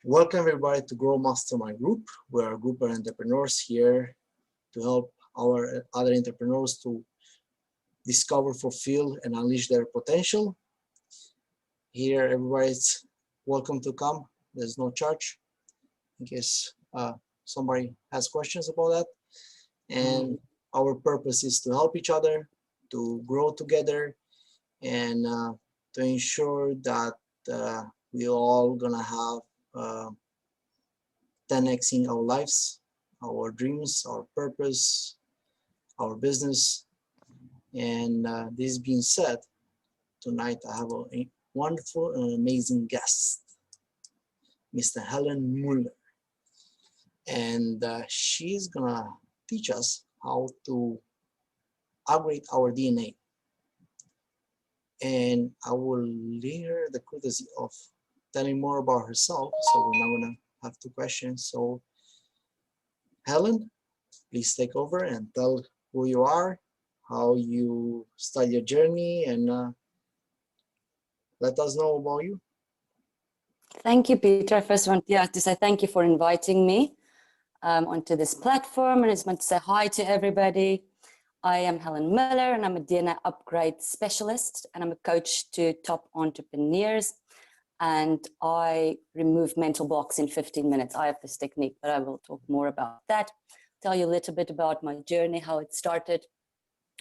Welcome everybody to Growth Mastermind Group. We are a group of entrepreneurs here to help our other entrepreneurs to discover, fulfill, and unleash their potential. Here, everybody's welcome to come. There's no charge in case somebody has questions about that. And our purpose is to help each other, to grow together, and to ensure that we all gonna have 10xing our lives, our dreams, our purpose, our business. And this being said, tonight I have a wonderful and amazing guest, Mr. Helen Muller. And she's gonna teach us how to upgrade our DNA. And I will leave her the courtesy of telling more about herself, so we're not gonna have two questions. So Helen, please take over and tell who you are, how you start your journey, and let us know about you. Thank you, Peter. I first want to say thank you for inviting me onto this platform, and I just want to say hi to everybody. I am Helen Muller, and I'm a DNA upgrade specialist, and I'm a coach to top entrepreneurs, and I remove mental blocks in 15 minutes. I have this technique, but I will talk more about that. Tell you a little bit about my journey, how it started.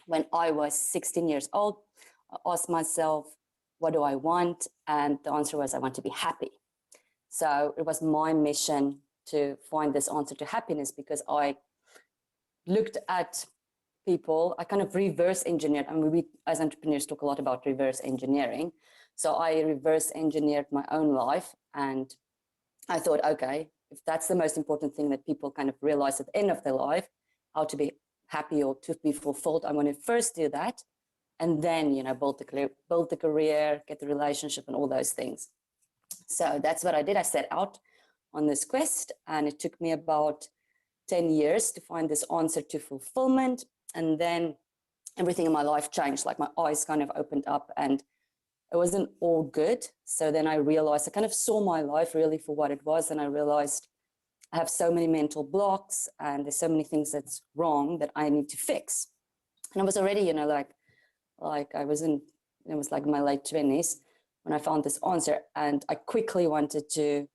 When I was 16 years old, I asked myself, what do I want? And the answer was, I want to be happy. So it was my mission to find this answer to happiness, because I looked at people, I kind of reverse engineered, and we as entrepreneurs talk a lot about reverse engineering. So I reverse engineered my own life, and I thought, okay, if that's the most important thing that people kind of realize at the end of their life, how to be happy or to be fulfilled, I want to first do that, and then, you know, build the career, get the relationship, and all those things. So that's what I did. I set out on this quest, and it took me about 10 years to find this answer to fulfillment. And then everything in my life changed, like my eyes kind of opened up, and it wasn't all good. So then I realized, I kind of saw my life really for what it was, and I realized I have so many mental blocks, and there's so many things that's wrong that I need to fix. And I was already, you know, like I was in, it was like my late 20s when I found this answer, and I quickly wanted to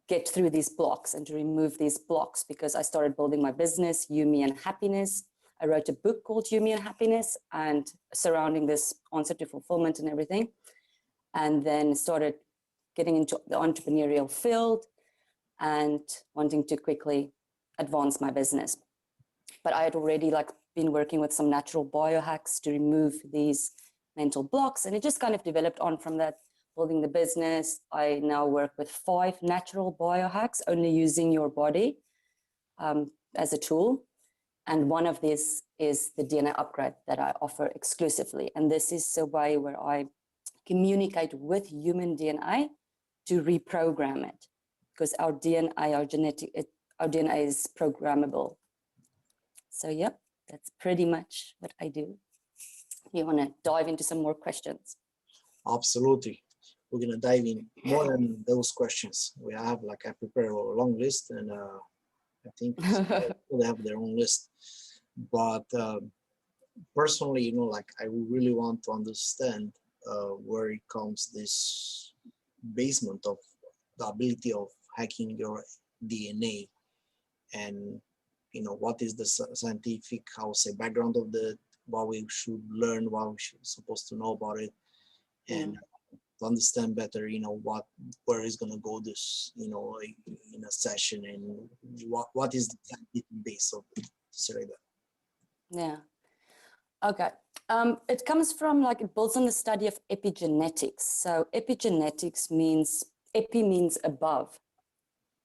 get through these blocks and to remove these blocks, because I started building my business, You, Me, and Happiness. I wrote a book called You, Me, and Happiness, and surrounding this answer to fulfillment and everything. And then started getting into the entrepreneurial field and wanting to quickly advance my business. But I had already been working with some natural biohacks to remove these mental blocks, and it just kind of developed on from that, building the business. I now work with 5 natural biohacks, only using your body as a tool. And one of these is the DNA upgrade that I offer exclusively. And this is a way where I communicate with human DNA to reprogram it, because our DNA, our DNA is programmable. So yep, that's pretty much what I do. You want to dive into some more questions? Absolutely. We're gonna dive in more than those questions. We have, I prepared a long list, and I think they have their own list. But personally, you know, I really want to understand where it comes this basement of the ability of hacking your DNA, and you know, what is the scientific, background of what we should learn, what we should supposed to know about it, and to understand better, you know, where is going to go this, you know, in a session, and what is the scientific base of it, to say like that. Yeah. Okay. It comes from, it builds on the study of epigenetics. So epigenetics means, epi means above.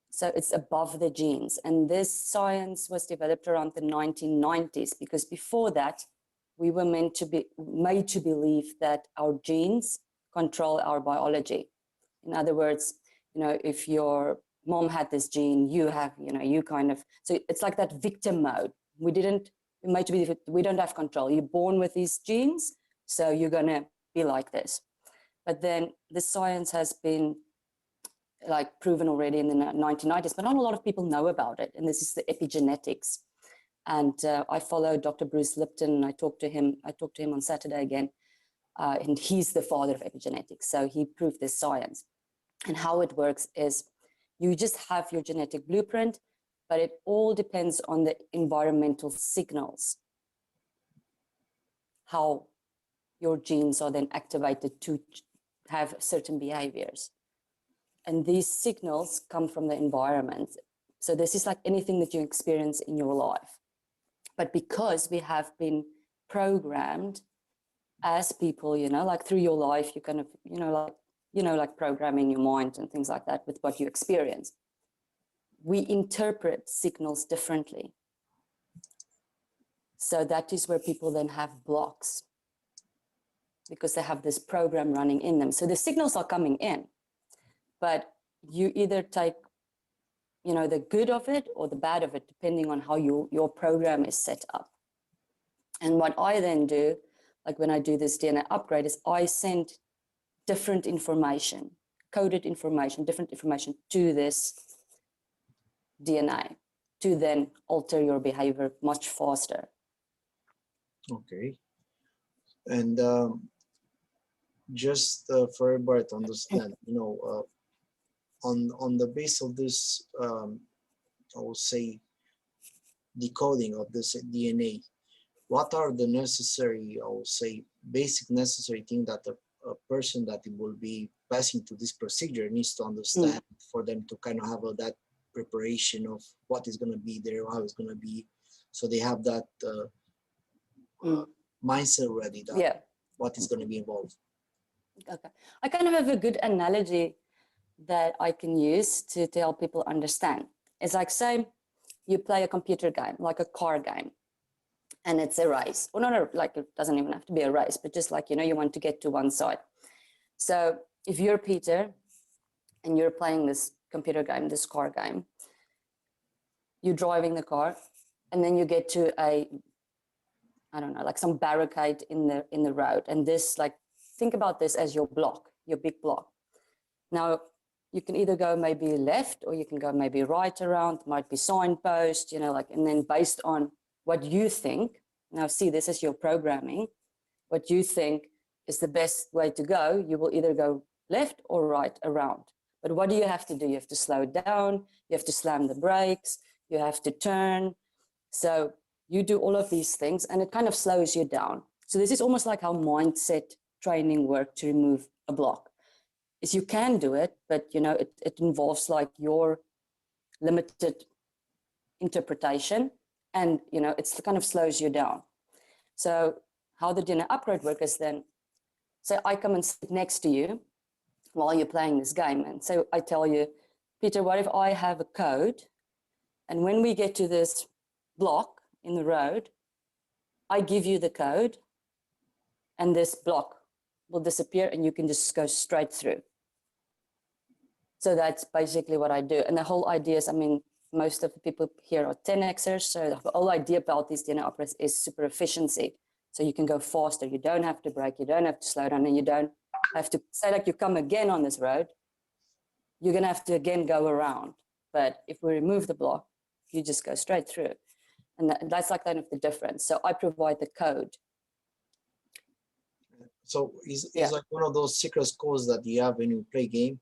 So it's above the genes. And this science was developed around the 1990s, because before that, we were made to believe that our genes control our biology. In other words, you know, if your mom had this gene, you have, you know, you kind of, so it's like that victim mode. We don't have control. You're born with these genes, so you're gonna be like this. But then the science has been like proven already in the 1990s, but not a lot of people know about it. And this is the epigenetics. And I follow Dr. Bruce Lipton, and I talked to him on Saturday again. And he's the father of epigenetics. So he proved this science. And how it works is you just have your genetic blueprint, but it all depends on the environmental signals, how your genes are then activated to have certain behaviors. And these signals come from the environment. So this is like anything that you experience in your life. But because we have been programmed as people, like through your life, you kind of, like programming your mind and things like that with what you experience. We interpret signals differently. So that is where people then have blocks, because they have this program running in them. So the signals are coming in, but you either take, the good of it or the bad of it, depending on how your program is set up. And what I then do, like when I do this DNA upgrade, is I send different information, coded information, different information to this DNA to then alter your behavior much faster. Okay. And just for everybody to understand, on the base of this, I will say, decoding of this DNA, what are the necessary, I will say, basic necessary thing that a person that will be passing to this procedure needs to understand for them to kind of have that preparation of what is going to be there, how it's going to be, so they have that mindset ready, that what is going to be involved. Okay, I kind of have a good analogy that I can use to help people understand. It's like, say you play a computer game, like a car game, and it's a race, or not like, it doesn't even have to be a race, but just like, you want to get to one side. So if you're Peter and you're playing this computer game, this car game, you're driving the car, and then you get to like some barricade in the road, and this, like, think about this as your block, your big block. Now you can either go maybe left, or you can go maybe right around, might be signpost, and then based on what you think, now see, this is your programming, what you think is the best way to go, you will either go left or right around. But what do you have to do? You have to slow down, you have to slam the brakes, you have to turn. So you do all of these things, and it kind of slows you down. So this is almost like how mindset training works to remove a block. Is you can do it, but it involves like your limited interpretation, and it's kind of slows you down. So how the DNA upgrade work is, then say I come and sit next to you while you're playing this game, and so I tell you, Peter, what if I have a code, and when we get to this block in the road, I give you the code, and this block will disappear, and you can just go straight through. So that's basically what I do. And the whole idea is, most of the people here are 10Xers. So the whole idea about these DNA upgrades is super efficiency. So you can go faster. You don't have to brake. You don't have to slow down. And you don't have to say, like, you come again on this road, you're going to have to again go around. But if we remove the block, you just go straight through. And that's like kind of the difference. So I provide the code. So it's like one of those secret codes that you have when you play game,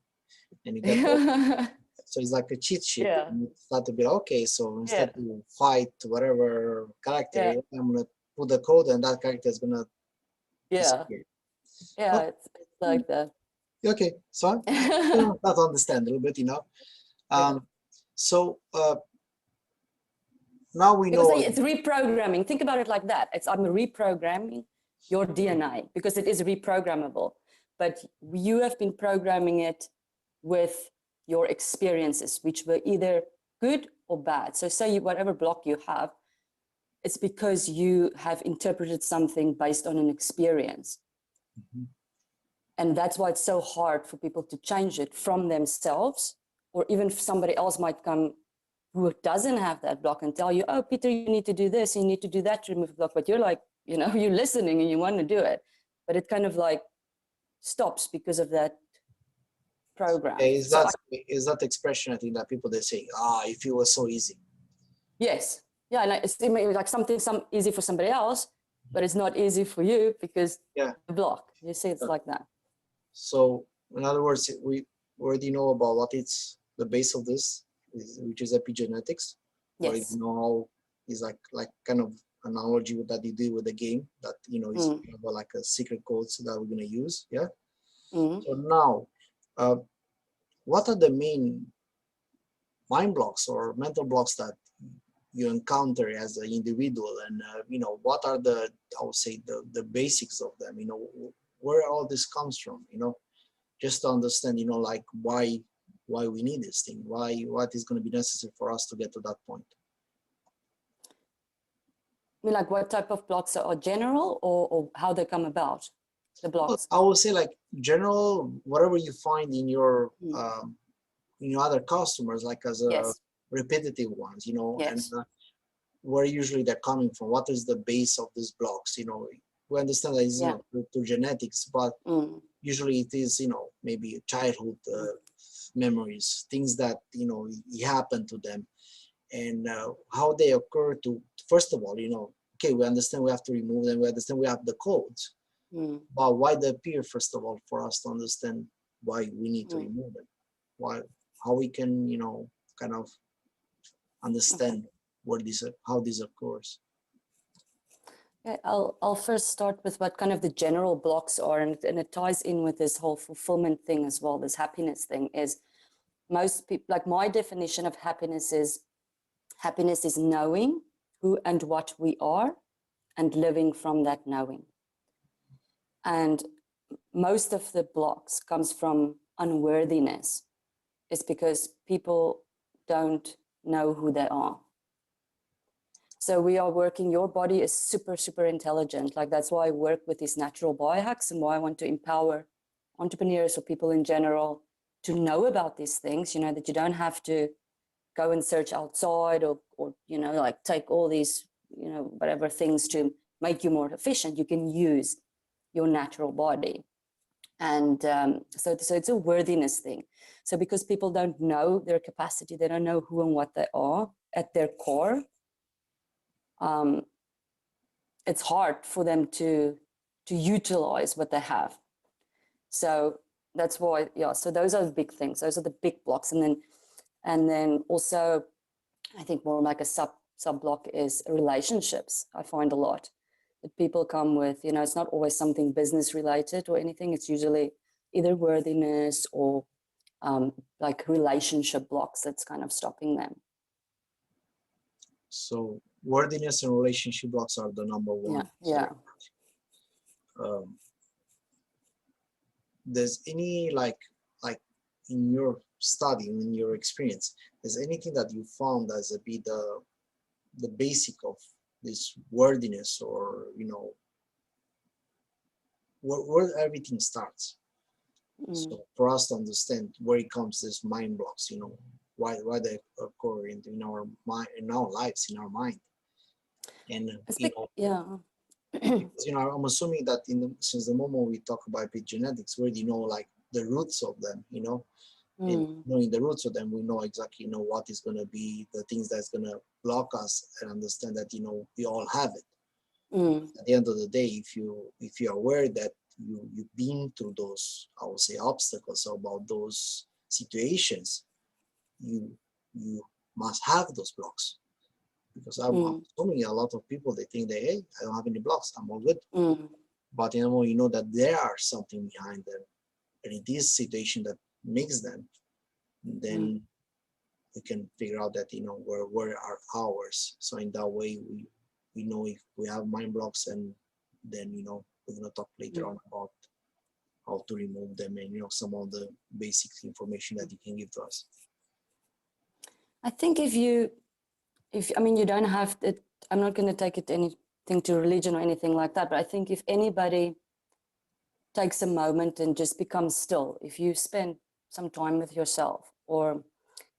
and you get so it's like a cheat sheet. Yeah. And you start to be like, okay, so instead to fight whatever character, I'm gonna put the code, and that character is gonna disappear. Yeah, it's like that. Okay, so I not understand a little bit, So now we know it's reprogramming. Think about it like that. I'm reprogramming your DNA, because it is reprogrammable, but you have been programming it with your experiences, which were either good or bad. So say whatever block you have, it's because you have interpreted something based on an experience. Mm-hmm. And that's why it's so hard for people to change it from themselves, or even if somebody else might come who doesn't have that block and tell you, oh, Peter, you need to do this, you need to do that to remove the block. But you're like, you're listening and you want to do it, but it kind of like stops because of that programmed. Is So that expression, I think, that people, they say, if it was so easy. yes, yeah, and it may be like something easy for somebody else, but it's not easy for you because Yeah. the block. You see, it's like that. So in other words, we already know about what is the base of this, which is epigenetics. Or Yes. you know how is like kind of analogy that you do with the game, that is about like a secret codes that we're gonna use. Yeah. Mm. So now, what are the main mind blocks or mental blocks that you encounter as an individual, and what are I would say the basics of them, where all this comes from, just to understand, like why we need this thing, what is going to be necessary for us to get to that point. I mean, like what type of blocks are general, or how they come about, the blocks? I would say like general, whatever you find in your other customers, like as a Yes. repetitive ones, Yes. and where usually they're coming from, what is the base of these blocks. We understand that it's through genetics, but usually it is maybe childhood memories, things that happen to them, and how they occur to, first of all, okay, we understand we have to remove them, we understand we have the codes, but why they appear, first of all, for us to understand why we need to remove them, how we can kind of understand how this occurs. Okay, I'll first start with what kind of the general blocks are, and it ties in with this whole fulfillment thing as well, this happiness thing. Is most people, like my definition of happiness is knowing who and what we are and living from that knowing. And most of the blocks comes from unworthiness. It's because people don't know who they are. So we are working, your body is super, super intelligent. Like that's why I work with these natural biohacks, and why I want to empower entrepreneurs or people in general to know about these things, that you don't have to go and search outside or like take all these, whatever things to make you more efficient. You can use your natural body. And so it's a worthiness thing. So because people don't know their capacity, they don't know who and what they are at their core, it's hard for them to utilize what they have. So that's why, so those are the big things. Those are the big blocks. And then also, I think more like a sub block is relationships. I find a lot that people come with, it's not always something business related or anything. It's usually either worthiness or like relationship blocks that's kind of stopping them. So worthiness and relationship blocks are the number one. Yeah. There's any like in your study, in your experience, is anything that you found as a be the basic of this worthiness, or where everything starts? So for us to understand where it comes, this mind blocks, why they occur in our mind, in our lives, in our mind, and because, I'm assuming that since the moment we talk about epigenetics, we already know like the roots of them, and knowing the roots of them, we know exactly what is going to be the things that's going to block us, and understand that we all have it. At the end of the day, if you're aware that you've been through those, I would say, obstacles, about those situations, you must have those blocks. Because I'm assuming a lot of people, they think that, hey, I don't have any blocks, I'm all good. But you know that there are something behind them, and it is situation that makes them. Then we can figure out that where are ours. So in that way, we know if we have mind blocks, and then we're gonna talk later on about how to remove them, and some of the basic information that you can give to us. I think if you don't have it, I'm not going to take it anything to religion or anything like that, but I think if anybody takes a moment and just becomes still, if you spend some time with yourself, or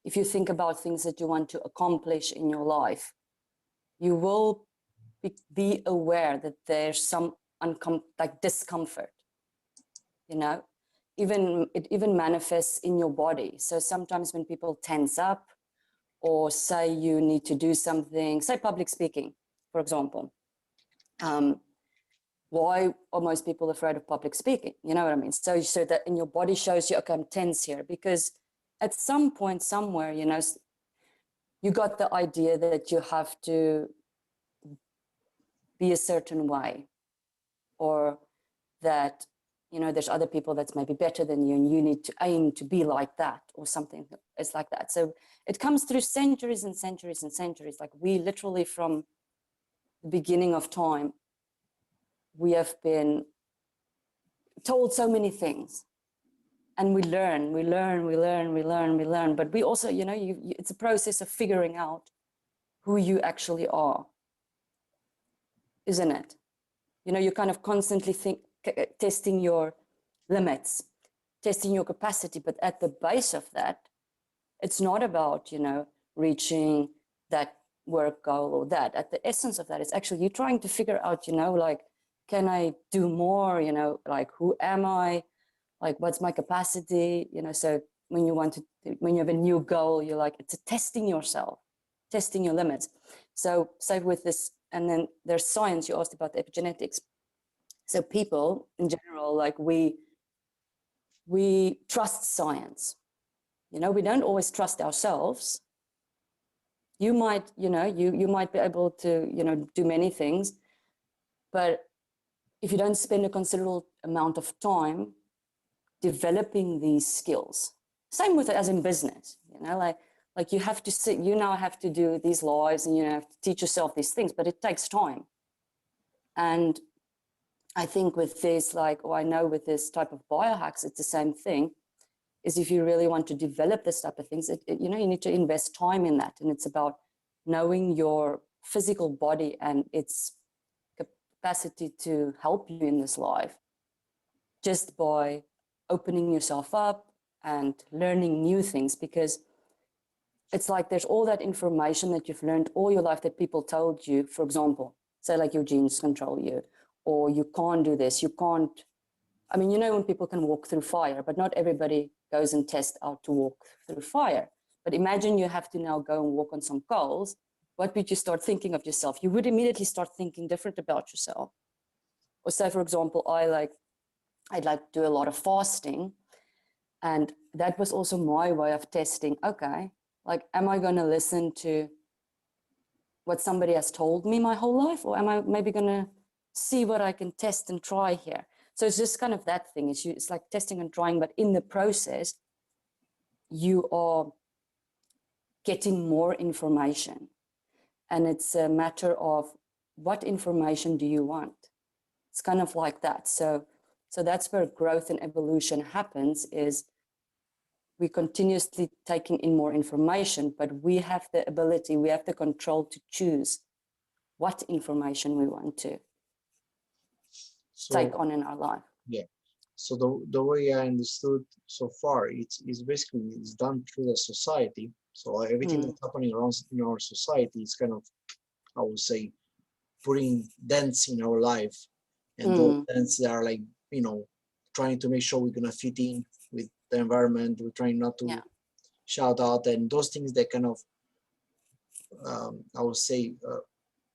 if you think about things that you want to accomplish in your life, you will be aware that there's some like discomfort. it even manifests in your body. So sometimes when people tense up or say you need to do something, say public speaking, for example, why are most people afraid of public speaking? You know what I mean? So that in your body shows you, okay, I'm tense here, because at some point somewhere, you know, you got the idea that you have to be a certain way, or that, you know, there's other people that's maybe better than you and you need to aim to be like that, or something. It's like that. So it comes through centuries and centuries and centuries. Like we literally, from the beginning of time, we have been told so many things, and we learn, but we also, you know, it's a process of figuring out who you actually are, isn't it? You know, you're kind of constantly testing your limits, testing your capacity, but at the base of that, it's not about, you know, reaching that work goal or that. At the essence of that, it's actually you trying to figure out, you know, like, can I do more? You know, like, who am I? Like, what's my capacity? You know, so when you have a new goal, you're like, it's a testing yourself, testing your limits. So say with this, and then there's science, you asked about the epigenetics. So people in general, like we trust science. You know, we don't always trust ourselves. You might, you know, you might be able to, you know, do many things, but if you don't spend a considerable amount of time developing these skills, same with it as in business, you know, like you have to sit, you now have to do these lives, and you have to teach yourself these things, but it takes time. And I think with this, like, or I know with this type of biohacks, it's the same thing. Is if you really want to develop this type of things, you know, you need to invest time in that. And it's about knowing your physical body and its capacity to help you in this life, just by opening yourself up and learning new things. Because it's like there's all that information that you've learned all your life that people told you, for example, say like your genes control you, or you can't do this, you can't. I mean, you know, when people can walk through fire, but not everybody goes and tests out to walk through fire. But imagine you have to now go and walk on some coals. What would you start thinking of yourself? You would immediately start thinking different about yourself. Or say, for example, I'd like to do a lot of fasting. And that was also my way of testing. Okay, like, am I going to listen to what somebody has told me my whole life? Or am I maybe going to see what I can test and try here? So it's just kind of that thing. It's like testing and trying, but in the process, you are getting more information. And it's a matter of what information do you want? It's kind of like that. So that's where growth and evolution happens, is we continuously taking in more information, but we have the ability, we have the control to choose what information we want to take on in our life. Yeah. So the way I understood so far, it's basically it's done through the society. So everything that's happening around in our society is kind of, I would say, putting dents in our life, and those dents are like, you know, trying to make sure we're gonna fit in with the environment. We're trying not to shout out, and those things that kind of, I would say,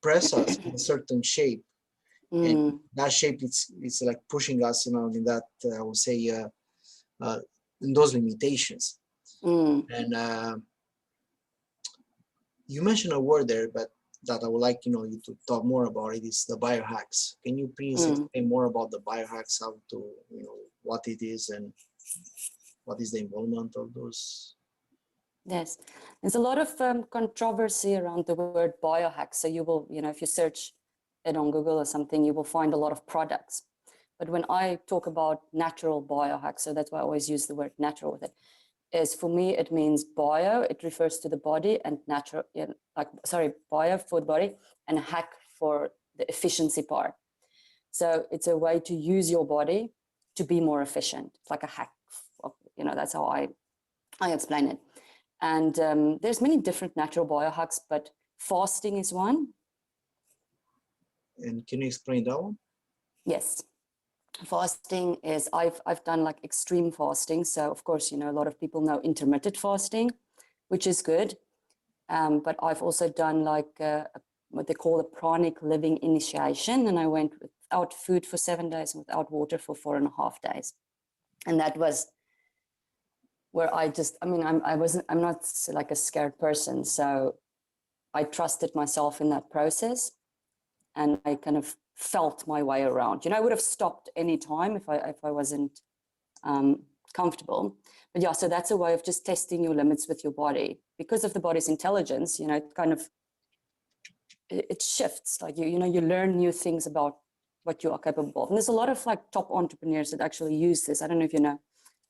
press us in a certain shape. And that shape, it's like pushing us, you know, in that, I would say, in those limitations. And you mentioned a word there, but that I would like, you know, you to talk more about it, is the biohacks. Can you please explain more about the biohacks, how to, you know, what it is and what is the involvement of those? Yes, there's a lot of controversy around the word biohack. So you will, you know, if you search it on Google or something, you will find a lot of products. But when I talk about natural biohacks, so that's why I always use the word natural with it, is for me, it means bio, it refers to the body, and natural, bio for the body, and hack for the efficiency part. So it's a way to use your body to be more efficient. It's like a hack, you know, that's how I explain it. And there's many different natural biohacks, but fasting is one. And can you explain that one? Yes. fasting is I've done like extreme fasting. So of course, you know, a lot of people know intermittent fasting, which is good. But I've also done like what they call a pranic living initiation, and I went without food for 7 days and without water for 4.5 days. And that was where I mean, I'm not like a scared person, so I trusted myself in that process, and I kind of felt my way around. You know, I would have stopped any time if I wasn't comfortable. But yeah, so that's a way of just testing your limits with your body. Because of the body's intelligence, you know, it kind of, it shifts. Like, you know, you learn new things about what you are capable of. And there's a lot of like top entrepreneurs that actually use this. I don't know if you know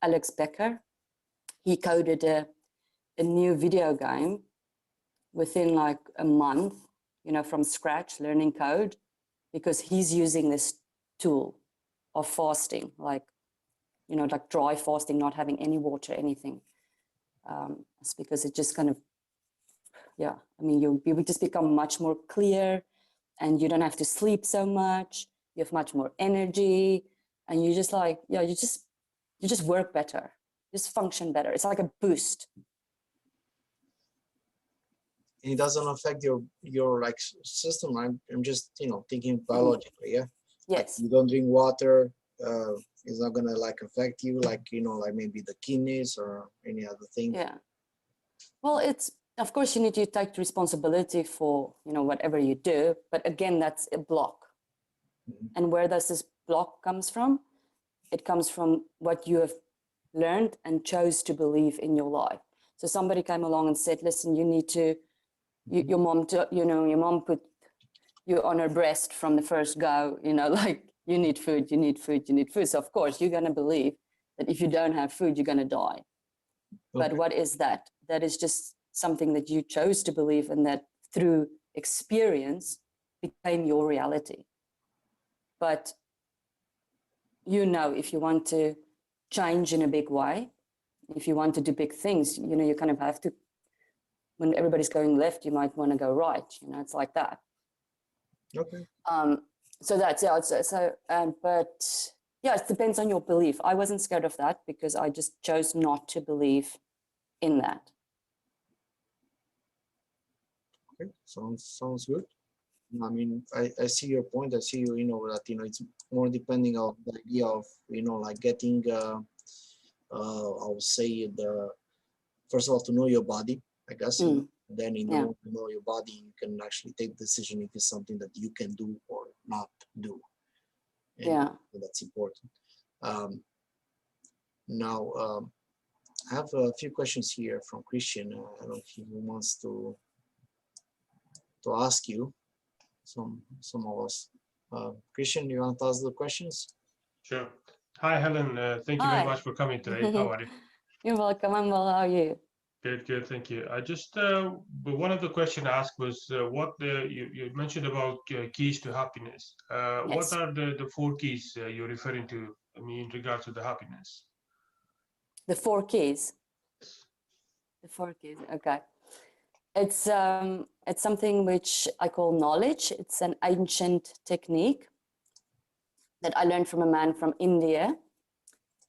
Alex Becker. He coded a new video game within like a month, you know, from scratch, learning code, because he's using this tool of fasting, like, you know, like dry fasting, not having any water, anything. It's because it just kind of, yeah, I mean, you would just become much more clear, and you don't have to sleep so much. You have much more energy, and you just like, yeah, you just work better, just function better. It's like a boost. It doesn't affect your like system. I'm just, you know, thinking biologically. Yeah. Yes. Like you don't drink water. It's not gonna like affect you, like, you know, like maybe the kidneys or any other thing. Yeah. Well, it's, of course, you need to take responsibility for, you know, whatever you do. But again, that's a block. Mhm. And where does this block comes from? It comes from what you have learned and chose to believe in your life. So somebody came along and said, listen, you need to, your mom, your mom put you on her breast from the first go, you know, like you need food, you need food, you need food. So of course you're going to believe that if you don't have food, you're going to die. Okay. But what is that? That is just something that you chose to believe, and that through experience became your reality. But you know, if you want to change in a big way, if you want to do big things, you know, you kind of have to, when everybody's going left, you might want to go right, you know, it's like that. Okay. So that's, yeah, but yeah, it depends on your belief. I wasn't scared of that because I just chose not to believe in that. Okay. Sounds good. I mean, I see your point. I see you, you know, that, you know, it's more depending on the idea of, you know, like getting, I would say first of all, to know your body, I guess, you know, then in order to know your body, you can actually take the decision if it's something that you can do or not do. And that's important. Now, I have a few questions here from Christian. I don't know if he wants to ask you some of us. Christian, you want to ask the questions? Sure. Hi, Helen. Thank you very much for coming today. How are you? You're welcome. I'm well. How are you? Good. Thank you. I just one of the questions asked was what you mentioned about keys to happiness. Yes. What are the 4 keys you're referring to? I mean, in regards to the happiness. The 4 keys. The 4 keys. Okay. It's something which I call knowledge. It's an ancient technique that I learned from a man from India,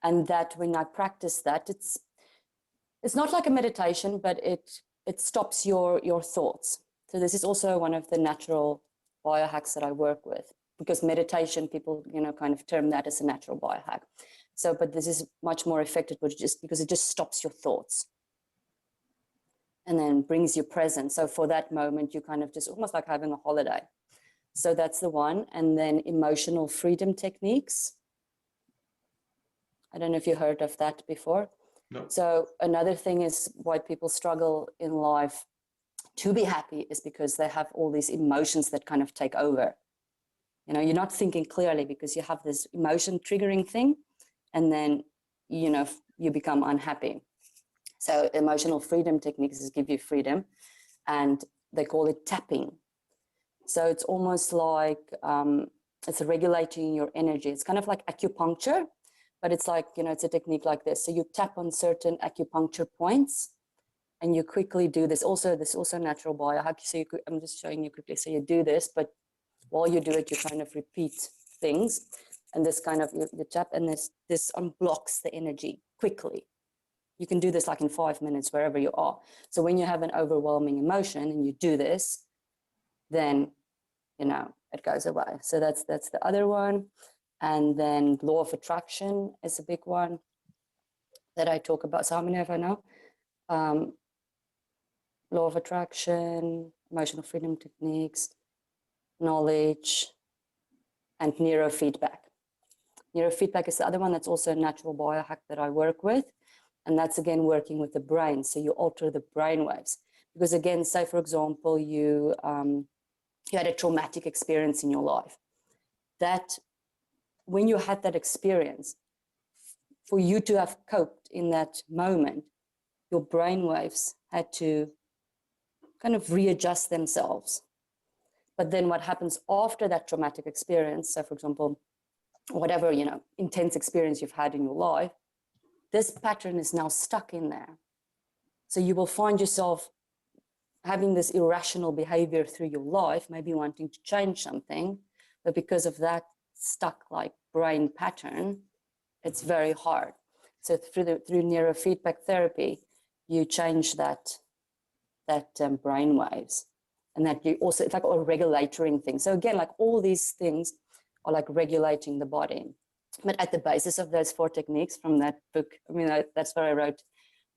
and that when I practice that, it's not like a meditation, but it stops your thoughts. So this is also one of the natural biohacks that I work with, because meditation, people, you know, kind of term that as a natural biohack. So, but this is much more effective, but just because it just stops your thoughts and then brings you present. So for that moment, you kind of just almost like having a holiday. So that's the one. And then emotional freedom techniques. I don't know if you heard of that before. No. So another thing is why people struggle in life to be happy is because they have all these emotions that kind of take over. You know, you're not thinking clearly because you have this emotion triggering thing, and then, you know, you become unhappy. So emotional freedom techniques is give you freedom, and they call it tapping. So it's almost like it's regulating your energy. It's kind of like acupuncture, but it's like, you know, it's a technique like this. So you tap on certain acupuncture points, and you quickly do this. Also, this is also natural biohack. So I'm just showing you quickly. So you do this, but while you do it, you kind of repeat things. and this kind of, you tap, and this unblocks the energy quickly. You can do this like in 5 minutes, wherever you are. So when you have an overwhelming emotion and you do this, then, it goes away. So that's the other one. And then law of attraction is a big one that I talk about. So how many have I now? Law of attraction, emotional freedom techniques, knowledge, and neurofeedback. Neurofeedback is the other one that's also a natural biohack that I work with. And that's, again, working with the brain. So you alter the brain waves. Because, again, say, for example, you had a traumatic experience in your life. That when you had that experience, for you to have coped in that moment, your brain waves had to kind of readjust themselves. But then what happens after that traumatic experience, so for example, whatever, intense experience you've had in your life, this pattern is now stuck in there. So you will find yourself having this irrational behavior through your life, maybe wanting to change something, but because of that stuck like brain pattern, it's very hard. So through neurofeedback therapy, you change that brain waves, and that you also, it's like a regulatory thing. So again, like all these things are like regulating the body. But at the basis of those 4 techniques from that book, that's what I wrote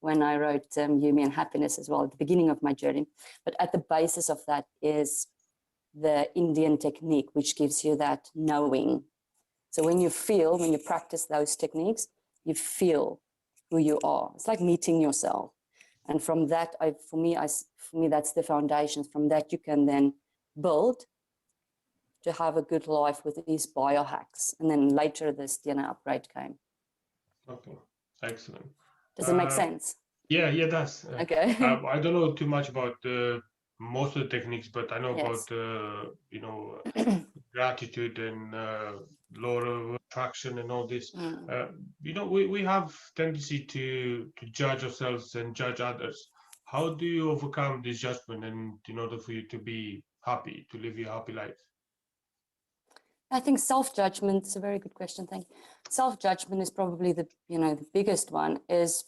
when I wrote Yumi and Happiness as well, at the beginning of my journey. But at the basis of that is the Indian technique, which gives you that knowing. So when you practice those techniques, you feel who you are. It's like meeting yourself. And from that, for me, that's the foundation. From that, you can then build to have a good life with these biohacks. And then later, this DNA upgrade came. Okay, excellent. Does it make sense? Yeah, it does. Okay. I don't know too much about most of the techniques, but I know Yes. about gratitude and law of attraction and all this. We have tendency to judge ourselves and judge others. How do you overcome this judgment, and in order for you to be happy, to live your happy life? I think self-judgment is a very good question. Thank you. Self-judgment is probably the biggest one, is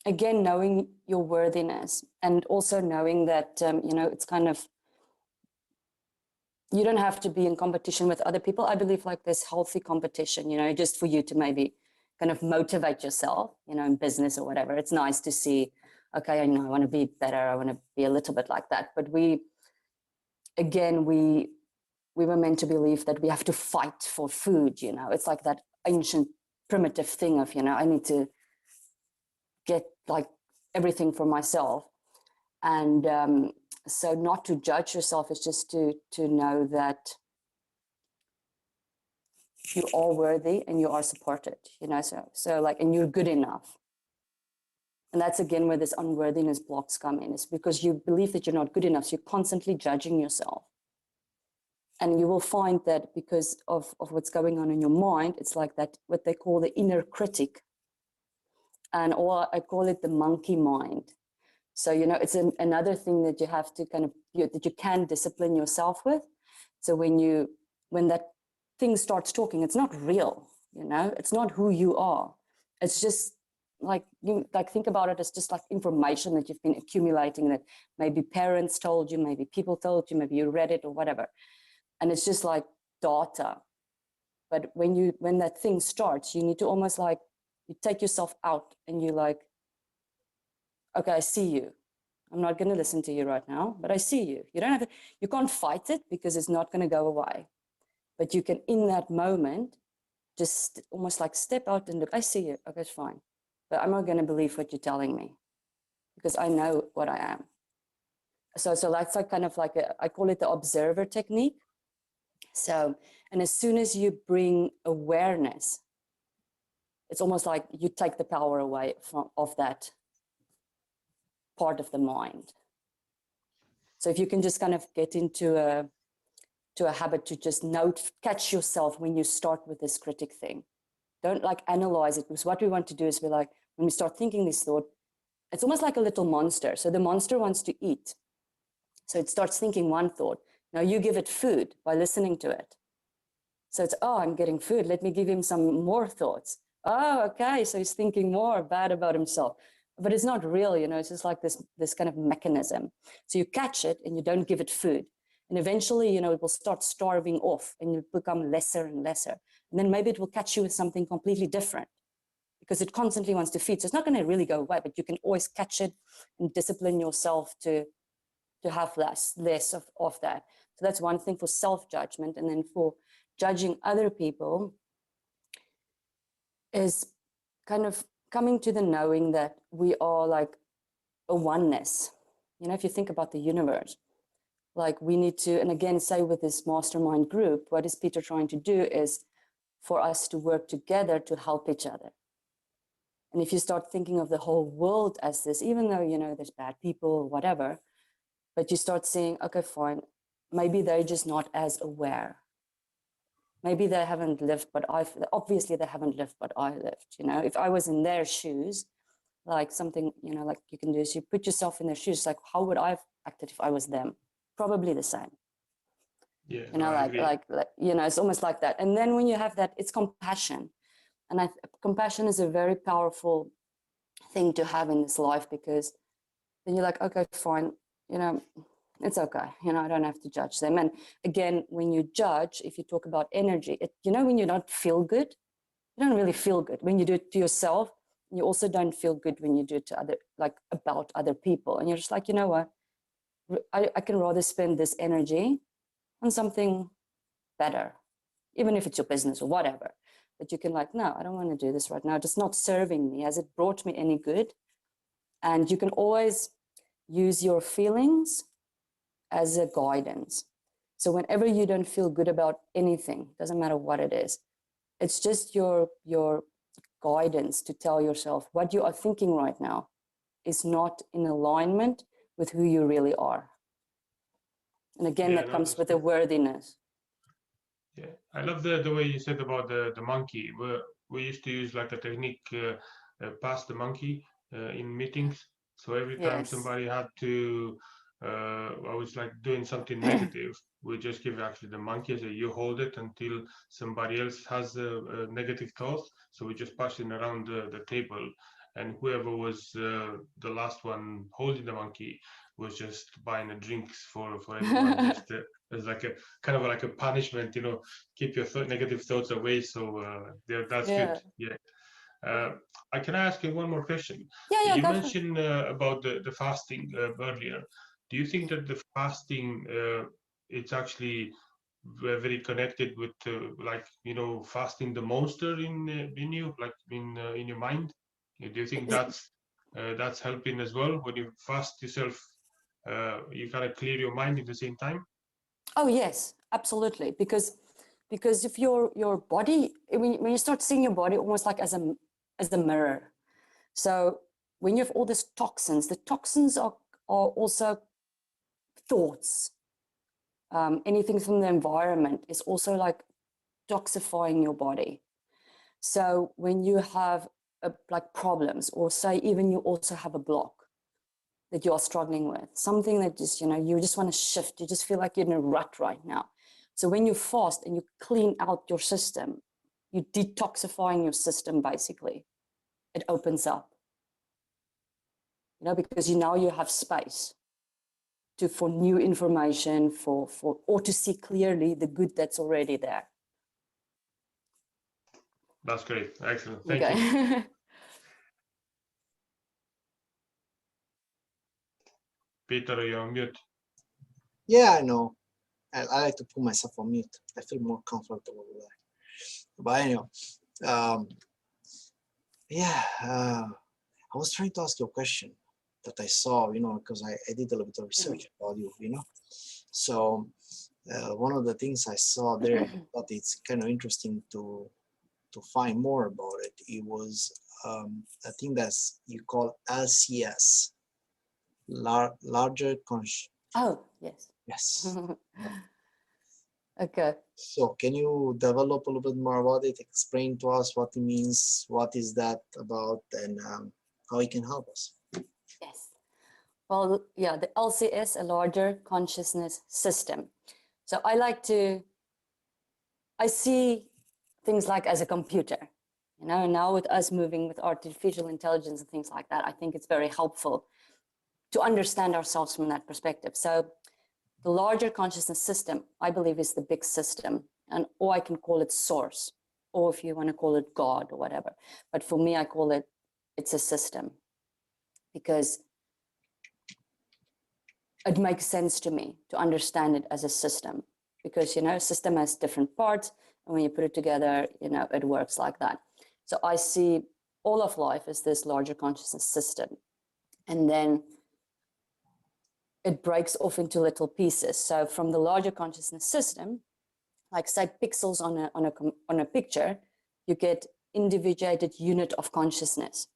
again knowing your worthiness, and also knowing that it's kind of, you don't have to be in competition with other people. I believe like this healthy competition, just for you to maybe kind of motivate yourself, in business or whatever. It's nice to see, okay, I want to be better. I want to be a little bit like that. But we were meant to believe that we have to fight for food, It's like that ancient primitive thing of, I need to get like everything for myself. And so not to judge yourself is just to know that you are worthy and you are supported, so like, and you're good enough. And that's again where this unworthiness blocks come in, is because you believe that you're not good enough. So you're constantly judging yourself. And you will find that because of what's going on in your mind, it's like that, what they call the inner critic. Or I call it the monkey mind. So, it's another thing that you have to kind of, that you can discipline yourself with. So when that thing starts talking, it's not real, it's not who you are. It's just like, think about it as just like information that you've been accumulating, that maybe parents told you, maybe people told you, maybe you read it or whatever. And it's just like data. But when that thing starts, you need to almost like, you take yourself out and you like, okay, I see you. I'm not going to listen to you right now, but I see you. You can't fight it because it's not going to go away. But you can, in that moment, just almost like step out and look, I see you. Okay, it's fine. But I'm not going to believe what you're telling me because I know what I am. So that's like kind of like I call it the observer technique. So, and as soon as you bring awareness, it's almost like you take the power away of that part of the mind. So if you can just kind of get into a habit to just catch yourself when you start with this critic thing. Don't like analyze it, because what we want to do is be like, when we start thinking this thought, it's almost like a little monster. So the monster wants to eat. So it starts thinking one thought. Now you give it food by listening to it. So it's, oh, I'm getting food. Let me give him some more thoughts. Oh, okay. So he's thinking more bad about himself. But it's not real, you know, it's just like this kind of mechanism. So you catch it and you don't give it food. And eventually, you know, it will start starving off and you become lesser and lesser. And then maybe it will catch you with something completely different because it constantly wants to feed. So it's not going to really go away, but you can always catch it and discipline yourself to have less of that. So that's one thing for self-judgment. And then for judging other people is kind of coming to the knowing that we are like a oneness. You know, if you think about the universe, like we need to, and again, say with this mastermind group, what is Peter trying to do is for us to work together to help each other. And if you start thinking of the whole world as this, even though, you know, there's bad people, whatever, but you start seeing, okay, fine, maybe they're just not as aware. Maybe they haven't lived, but obviously they haven't lived what I lived. You know, if I was in their shoes, like something, you know, like you can do is you put yourself in their shoes, like how would I have acted if I was them? Probably the same. Yeah, You know, like, you know, it's almost like that. And then when you have that, it's compassion. And compassion is a very powerful thing to have in this life because then you're like, okay, fine, you know, it's okay. You know, I don't have to judge them. And again, when you judge, if you talk about energy, you know, when you don't feel good, you don't really feel good. When you do it to yourself, you also don't feel good when you do it to other, like about other people. And you're just like, you know what, I can rather spend this energy on something better, even if it's your business or whatever. But you can like, no, I don't want to do this right now. It's not serving me. Has it brought me any good? And you can always use your feelings as a guidance. So whenever you don't feel good about anything, doesn't matter what it is, it's just your guidance to tell yourself what you are thinking right now is not in alignment with who you really are. And again, Yeah, that no, comes with a worthiness. Yeah, I love the way you said about the monkey. We used to use like a technique, pass the monkey in meetings. So every time Yes. somebody had to, I was like doing something negative, we just give actually the monkey, so you hold it until somebody else has a negative thought. So we just pass it around the table, and whoever was the last one holding the monkey was just buying the drinks for everyone, just as like a kind of like a punishment, you know, keep your negative thoughts away. So that's good. Yeah. I can ask you one more question. Yeah, You go for it. mentioned about the fasting earlier. Do you think that the fasting it's actually very connected with like, you know, fasting the monster in you, like in your mind? Do you think that's helping as well when you fast yourself? You kind of clear your mind at the same time. Oh yes, absolutely. Because if your body, when you start seeing your body almost like as a mirror. So when you have all these toxins, the toxins are also thoughts. Anything from the environment is also like toxifying your body. So when you have like problems, or say even you also have a block that you are struggling with, something that just, you know, you just want to shift, you just feel like you're in a rut right now. So when you fast and you clean out your system, you're detoxifying your system basically. It opens up, you know, because now you have space for new information, or to see clearly the good that's already there. That's great. Excellent. Thank you. Peter, you're on mute. Yeah, I know. I like to put myself on mute. I feel more comfortable with that. But anyway, yeah, I was trying to ask you a question that I saw, you know, because I did a little bit of research about you, you know. So one of the things I saw there, I thought it's kind of interesting to find more about it. It was a thing that's you call LCS, larger conscious. Oh, yes. Yes. Okay. So can you develop a little bit more about it? Explain to us what it means, what is that about, and how it can help us. Yes. Well, yeah, the LCS, a larger consciousness system. So I like to I see things like as a computer, you know, now with us moving with artificial intelligence and things like that, I think it's very helpful to understand ourselves from that perspective. So the larger consciousness system, I believe, is the big system, and or I can call it source, or if you want to call it God or whatever. But for me, I call it, it's a system, because it makes sense to me to understand it as a system, because, you know, a system has different parts, and when you put it together, you know, it works like that. So I see all of life as this larger consciousness system, and then it breaks off into little pieces. So from the larger consciousness system, like say pixels on a picture, you get individuated unit of consciousness.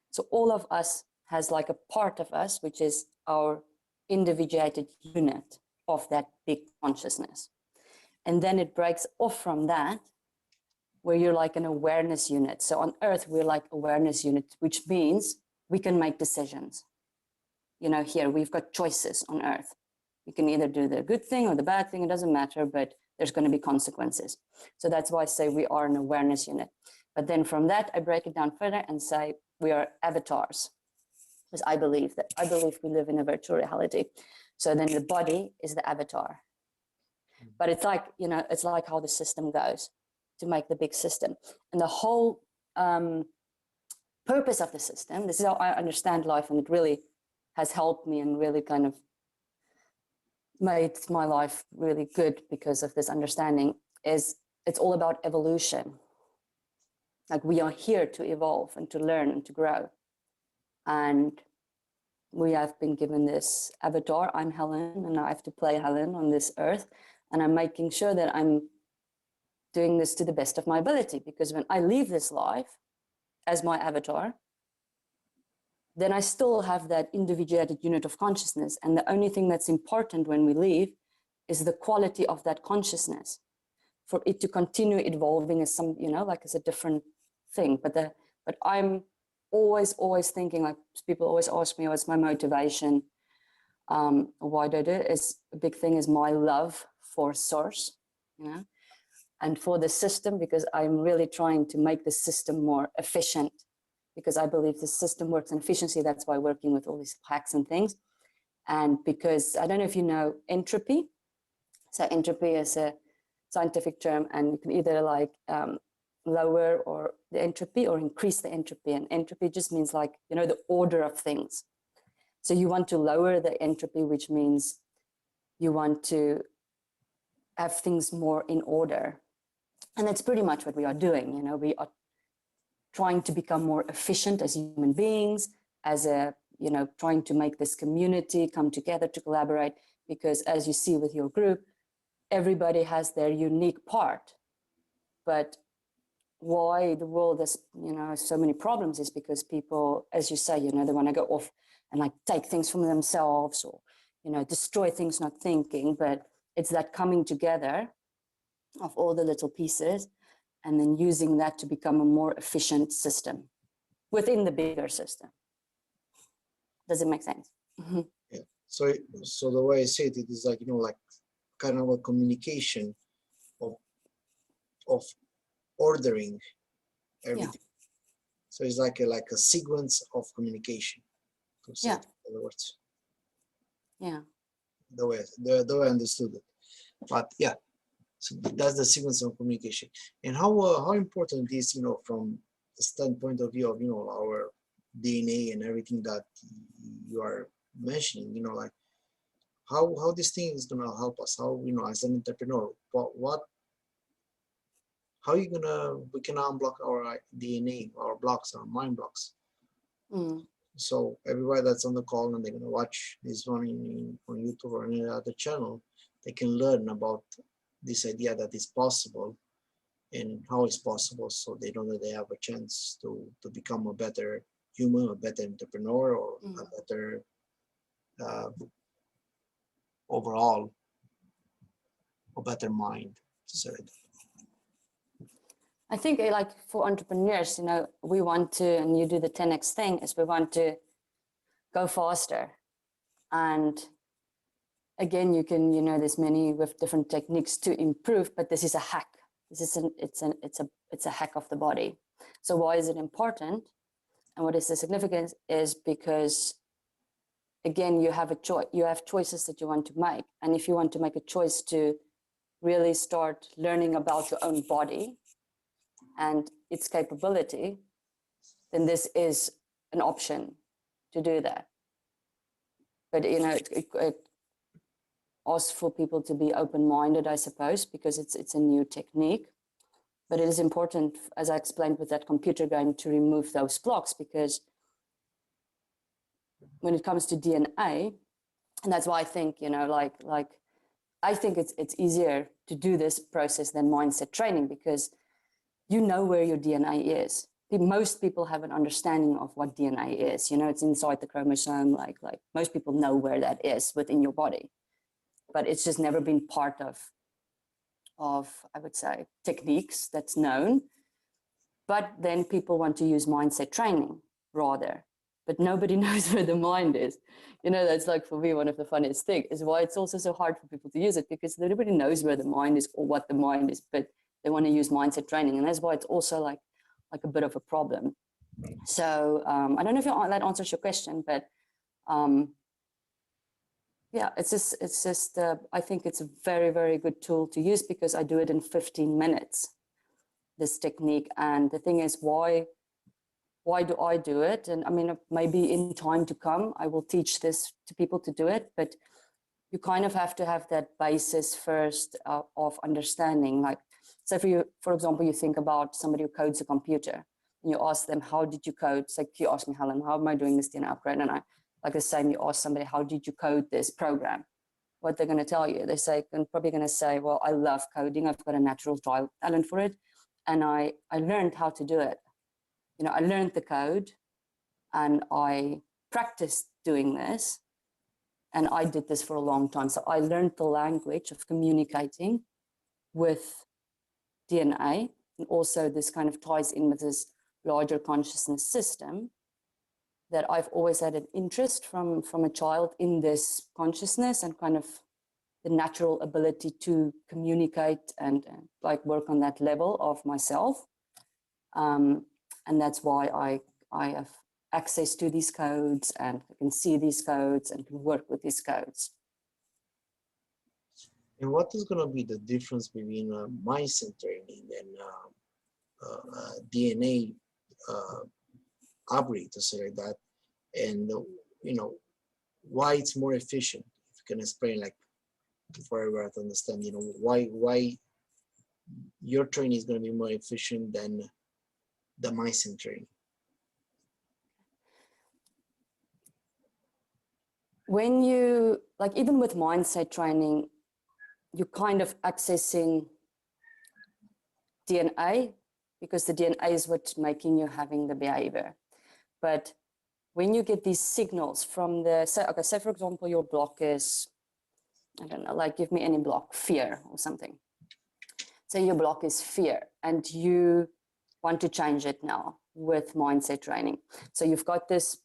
So all of us has like a part of us, which is our individuated unit of that big consciousness. And then it breaks off from that, where you're like an awareness unit. So on Earth, we're like awareness unit, which means we can make decisions. You know, here we've got choices on Earth. You can either do the good thing or the bad thing, it doesn't matter, but there's going to be consequences. So that's why I say we are an awareness unit. But then from that, I break it down further and say we are avatars, because I believe we live in a virtual reality. So then the body is the avatar. But it's like, you know, it's like how the system goes to make the big system. And the whole purpose of the system, this is how I understand life, and it really has helped me and really kind of made my life really good because of this understanding, is it's all about evolution. Like we are here to evolve and to learn and to grow. And we have been given this avatar. I'm Helen, and I have to play Helen on this earth. And I'm making sure that I'm doing this to the best of my ability, because when I leave this life as my avatar, then I still have that individuated unit of consciousness. And the only thing that's important when we leave is the quality of that consciousness, for it to continue evolving as some, you know, like as a different thing. But I'm always thinking, like people always ask me, what's my motivation? Why do I do it? Is a big thing is my love for source, you know, and for the system, because I'm really trying to make the system more efficient, because I believe the system works in efficiency. That's why working with all these hacks and things. And because I don't know if you know entropy. So entropy is a scientific term, and you can either like lower or the entropy or increase the entropy. And entropy just means like, you know, the order of things. So you want to lower the entropy, which means you want to have things more in order. And that's pretty much what we are doing. You know, we are trying to become more efficient as human beings, as a, you know, trying to make this community come together to collaborate, because as you see with your group, everybody has their unique part. But why the world has, you know, so many problems is because people, as you say, you know, they want to go off and like take things from themselves, or, you know, destroy things not thinking. But it's that coming together of all the little pieces, and then using that to become a more efficient system within the bigger system. Does it make sense? Mm-hmm. Yeah. So the way I say it is like, you know, like kind of a communication of ordering everything. Yeah. So it's like a sequence of communication. Yeah. In other words. Yeah. The way I understood it. But yeah. So that's the sequence of communication, and how important it is, you know, from the standpoint of view of, you know, our DNA and everything that you are mentioning, you know, like how this thing is gonna help us, how, you know, as an entrepreneur, how we can unblock our DNA, our blocks, our mind blocks. Mm. So everybody that's on the call and they're gonna watch this one on YouTube or any other channel, they can learn about this idea that it's possible and how it's possible, so they know that they have a chance to become a better human, a better entrepreneur, or a better overall, a better mind. So I think like for entrepreneurs, you know, we want to, and you do the 10x thing, is we want to go faster. And again, you can, you know, there's many with different techniques to improve, but this is a hack. It's a hack of the body. So why is it important? And what is the significance is because, again, you have a choice. You have choices that you want to make. And if you want to make a choice to really start learning about your own body and its capability, then this is an option to do that. But, you know, it asks for people to be open-minded, I suppose, because it's a new technique. But it is important, as I explained with that computer game, to remove those blocks, because when it comes to DNA, and that's why I think, you know, like I think it's easier to do this process than mindset training, because you know where your DNA is. Most people have an understanding of what DNA is. You know, it's inside the chromosome. Like most people know where that is within your body, but it's just never been part of I would say techniques that's known. But then people want to use mindset training rather, but nobody knows where the mind is. You know, that's like, for me, one of the funniest things is why it's also so hard for people to use it, because nobody knows where the mind is or what the mind is, but they want to use mindset training. And that's why it's also like a bit of a problem. So I don't know if that answers your question, but yeah, it's just I think it's a very, very good tool to use, because I do it in 15 minutes, this technique. And the thing is, why do I do it? And I mean, maybe in time to come, I will teach this to people to do it, but you kind of have to have that basis first of understanding. Like, so for example, you think about somebody who codes a computer, and you ask them, how did you code? It's like, you ask me, Helen, how am I doing this DNA upgrade? And I, like the same, you ask somebody, how did you code this program? What they're going to tell you, they're probably going to say, well, I love coding. I've got a natural talent for it. And I learned how to do it. You know, I learned the code and I practiced doing this. And I did this for a long time. So I learned the language of communicating with DNA. And also this kind of ties in with this larger consciousness system, that I've always had an interest from a child in this consciousness and kind of the natural ability to communicate and like work on that level of myself. And that's why I have access to these codes and I can see these codes and can work with these codes. And what is going to be the difference between mindset training and DNA upgrade, to say like that, and you know, why it's more efficient? If you can explain, like, for everyone to understand, you know, why your training is going to be more efficient than the mindset training. When you, like, even with mindset training, you're kind of accessing DNA, because the DNA is what's making you having the behavior. But when you get these signals from the, say for example, your block is, I don't know, like, give me any block, fear or something. Say your block is fear and you want to change it now with mindset training. So you've got this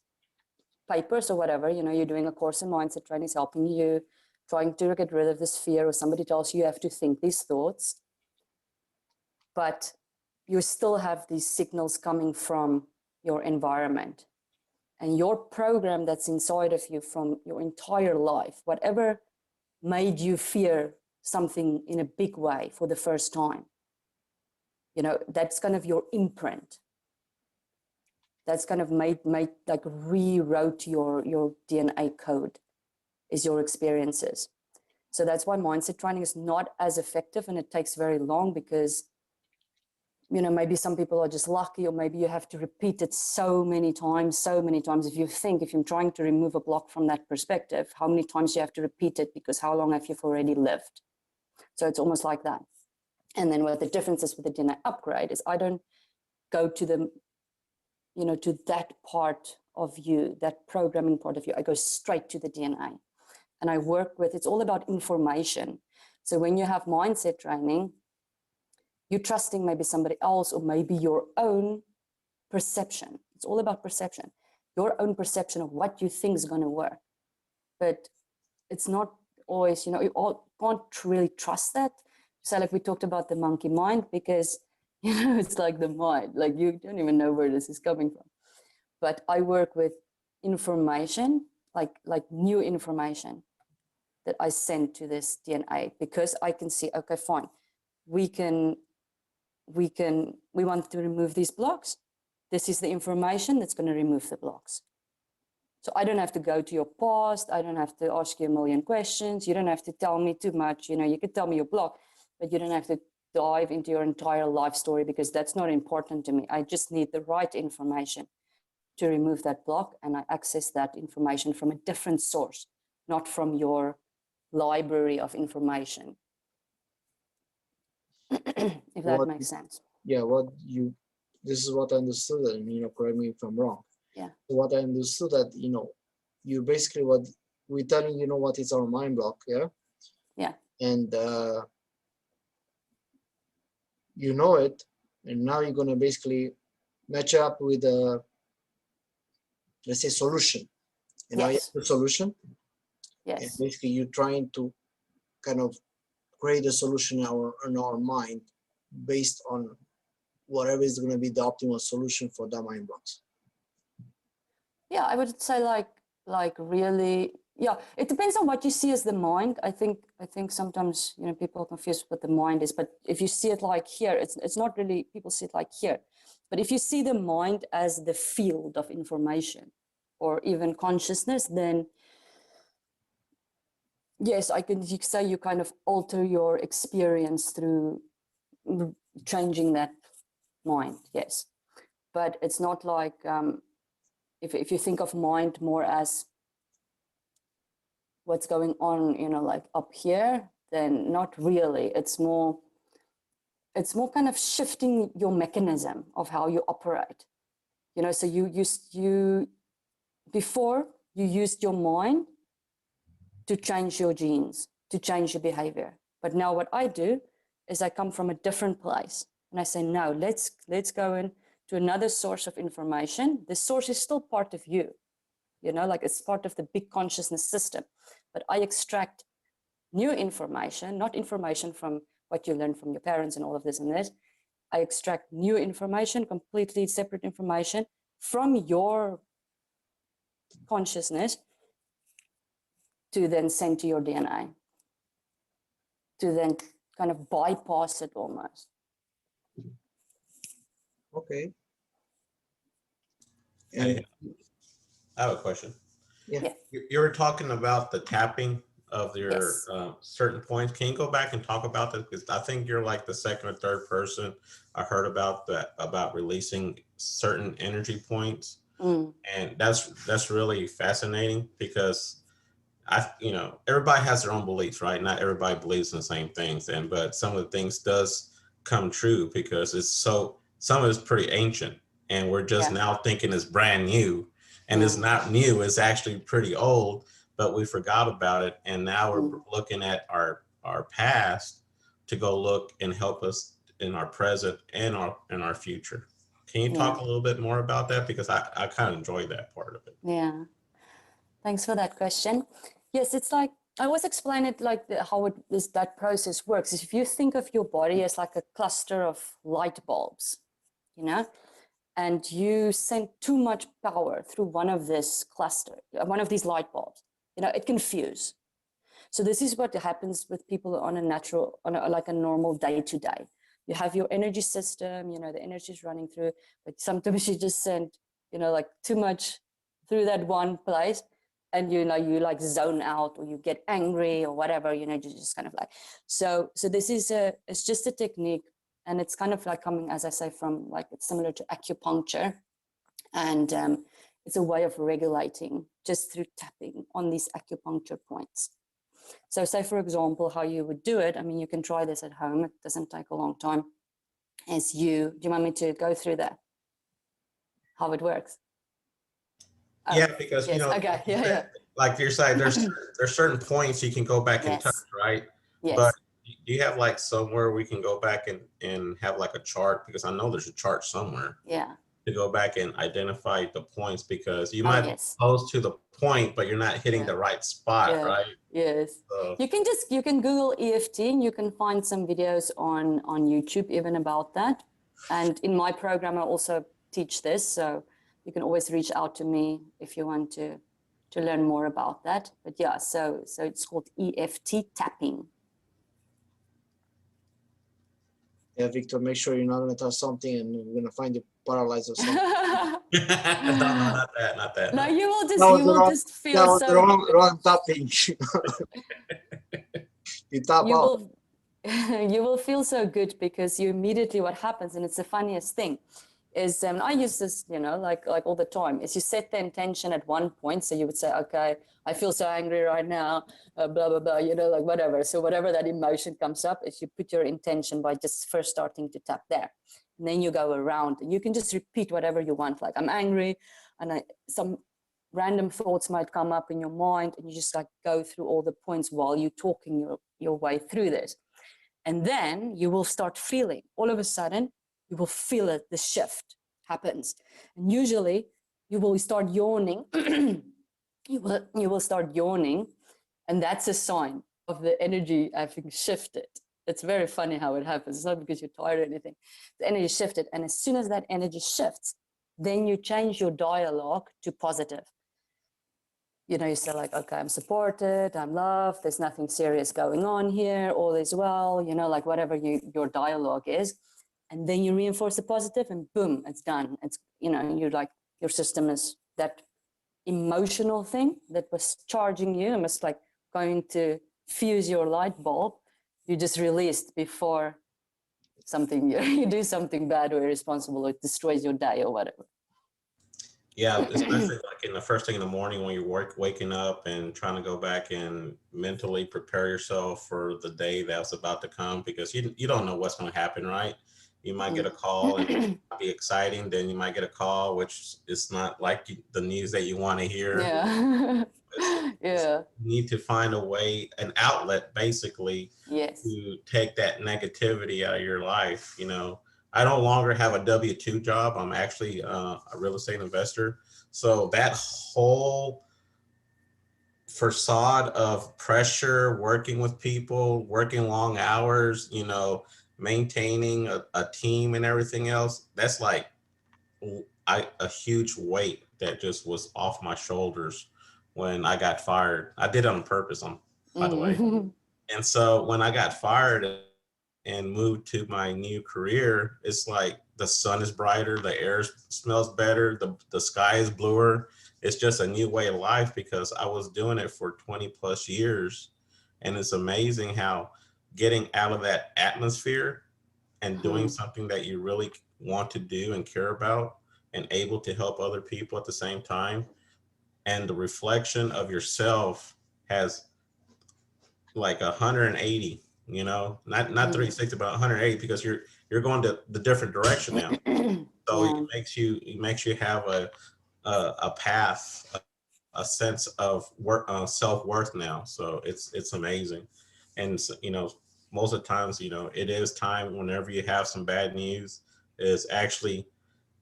papers or whatever, you know, you're doing a course in mindset training, is helping you, trying to get rid of this fear, or somebody tells you have to think these thoughts, but you still have these signals coming from your environment and your program that's inside of you from your entire life, whatever made you fear something in a big way for the first time, you know, that's kind of your imprint. That's kind of made like rewrote your DNA code, is your experiences. So that's why mindset training is not as effective and it takes very long, because, you know, maybe some people are just lucky, or maybe you have to repeat it so many times. If you're trying to remove a block from that perspective, how many times you have to repeat it, because how long have you already lived? So it's almost like that. And then what the difference is with the DNA upgrade is I don't go to the, you know, to that part of you, that programming part of you. I go straight to the DNA and I work with, it's all about information. So when you have mindset training, you're trusting maybe somebody else or maybe your own perception. It's all about perception, your own perception of what you think is going to work. But it's not always, you know, you all can't really trust that. So like we talked about the monkey mind, because it's like the mind, like you don't even know where this is coming from. But I work with information, like new information that I send to this DNA, because I can see, okay, fine, we want to remove these blocks. This is the information that's going to remove the blocks. So I don't have to go to your past. I don't have to ask you a million questions. You don't have to tell me too much. You could tell me your block, but you don't have to dive into your entire life story, because that's not important to me. I just need the right information to remove that block, and I access that information from a different source, not from your library of information. If that makes sense. Yeah, this is what I understood, and correct me if I'm wrong. Yeah. So what I understood that, you basically, what we're telling, what is our mind block, yeah? Yeah. And you know it, and now you're gonna basically match up with a, let's say, solution. And now you have the solution. Yes. And basically you're trying to kind of create a solution in our mind based on whatever is going to be the optimal solution for the mind blocks. Yeah, I would say like really, yeah, it depends on what you see as the mind. I think sometimes people are confused what the mind is, but if you see it like here, it's not really, people see it like here. But if you see the mind as the field of information or even consciousness, then yes, you could say you kind of alter your experience through changing that mind, yes. But it's not like, if you think of mind more as what's going on, like up here, then not really. It's more kind of shifting your mechanism of how you operate. So you before you used your mind to change your genes, to change your behavior. But now what I do is I come from a different place and I say, no, let's go in to another source of information. The source is still part of you, like it's part of the big consciousness system. But I extract new information, not information from what you learned from your parents and all of this and this. I extract new information, completely separate information from your consciousness to then send to your DNA, to then kind of bypass it almost. Okay. Hey, I have a question. Yeah. You were talking about the tapping of your certain points. Can you go back and talk about that? Because I think you're like the second or third person I heard about that, about releasing certain energy points. And that's really fascinating, because everybody has their own beliefs, right? Not everybody believes in the same things, but some of the things does come true, because some of it's pretty ancient, and we're just now thinking it's brand new, and it's not new. It's actually pretty old, but we forgot about it, and now we're looking at our past to go look and help us in our present and our future. Can you talk a little bit more about that? Because I kind of enjoyed that part of it. Yeah. Thanks for that question. Yes, it's like, I always explain it like how that process works. Is if you think of your body as like a cluster of light bulbs, and you send too much power through one of these light bulbs, it can fuse. So this is what happens with people on a normal day to day. You have your energy system, the energy is running through, but sometimes you just send, like too much through that one place, and you like zone out, or you get angry or whatever, you just kind of like, so this is it's just a technique, and it's kind of like coming, as I say, from like, it's similar to acupuncture, and it's a way of regulating just through tapping on these acupuncture points. So say, for example, how you would do it, I mean, you can try this at home, it doesn't take a long time, do you want me to go through that, how it works? Yeah, because okay, yeah. Like you're saying, there's certain points you can go back and touch, right? Yes. But do you have like somewhere we can go back and have like a chart? Because I know there's a chart somewhere. Yeah. to go back and identify the points, because you Oh, might be yes. close to the point, but you're not hitting Yeah. the right spot, Yeah. right? Yes. So, You can Google EFT and you can find some videos on YouTube even about that. And in my program, I also teach this. So you can always reach out to me if you want to learn more about that. But yeah, so it's called EFT tapping. Yeah, Victor, make sure you're not going to touch something and we're going to find you paralyzed or something. no, not that, not that. No, No. you will just That feel was so the wrong tapping. You tap you out. will you will feel so good, because you immediately, what happens, and it's the funniest thing, is I use this, like all the time, is you set the intention at one point. So you would say, okay, I feel so angry right now, blah, blah, blah, like whatever. So whatever that emotion comes up, is you put your intention by just first starting to tap there. And then you go around and you can just repeat whatever you want. Like, I'm angry, and some random thoughts might come up in your mind, and you just like go through all the points while you're talking your way through this. And then you will start feeling, all of a sudden, you will feel it, the shift happens. And usually you will start yawning. you will start yawning. And that's a sign of the energy having shifted. It's very funny how it happens. It's not because you're tired or anything. The energy shifted. And as soon as that energy shifts, then you change your dialogue to positive. You say like, okay, I'm supported, I'm loved, there's nothing serious going on here, all is well, like whatever your dialogue is. And then you reinforce the positive and boom, it's done. It's, you're like, your system is that emotional thing that was charging you and was like going to fuse your light bulb. You just released before you do something bad or irresponsible or it destroys your day or whatever. Yeah, especially like in the first thing in the morning when you're waking up and trying to go back and mentally prepare yourself for the day that's about to come, because you don't know what's going to happen, right? You might get a call and it might be exciting. Then you might get a call, which is not like the news that you want to hear. Yeah. You need to find a way, an outlet basically, Yes. to take that negativity out of your life. I no longer have a W-2 job. I'm actually a real estate investor. So that whole facade of pressure, working with people, working long hours, maintaining a team and everything else, that's like a huge weight that just was off my shoulders when I got fired. I did it on purpose, by the way. And so when I got fired and moved to my new career, it's like the sun is brighter, the air smells better, the sky is bluer. It's just a new way of life because I was doing it for 20 plus years. And it's amazing how getting out of that atmosphere and doing something that you really want to do and care about and able to help other people at the same time, and the reflection of yourself has like 180, not 360, but 180, because you're going to the different direction now. So it makes you have a path, a sense of self-worth now. So it's amazing. And most of the times, it is time, whenever you have some bad news, is actually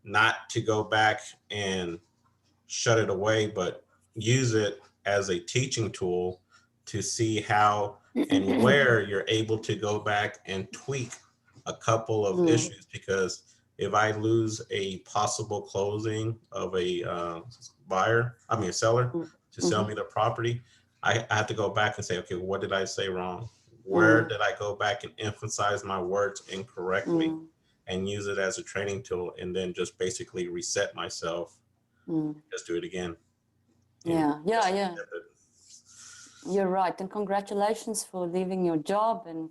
not to go back and shut it away, but use it as a teaching tool to see how and where you're able to go back and tweak a couple of issues. Because if I lose a possible closing of a seller to sell me the property, I have to go back and say, okay, what did I say wrong? Where did I go back and emphasize my words incorrectly, and use it as a training tool, and then just basically reset myself. Just do it again. Yeah. You're right. And congratulations for leaving your job and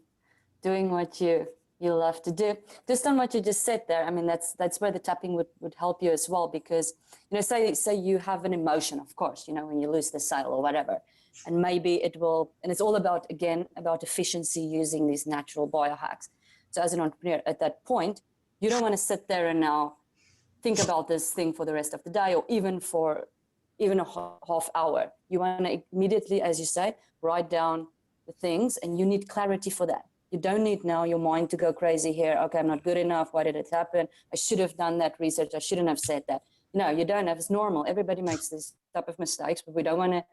doing what you love to do. Just on what you just said there, I mean, that's where the tapping would help you as well, because, say you have an emotion, of course, when you lose the sale or whatever, and maybe and it's all about efficiency using these natural biohacks. So as an entrepreneur at that point, you don't want to sit there and now think about this thing for the rest of the day, or even a half hour. You want to immediately, as you say, write down the things, and you need clarity for that. You don't need now your mind to go crazy here. Okay, I'm not good enough. Why did it happen? I should have done that research. I shouldn't have said that. No, you don't have. It's normal. Everybody makes this type of mistakes, but we don't want to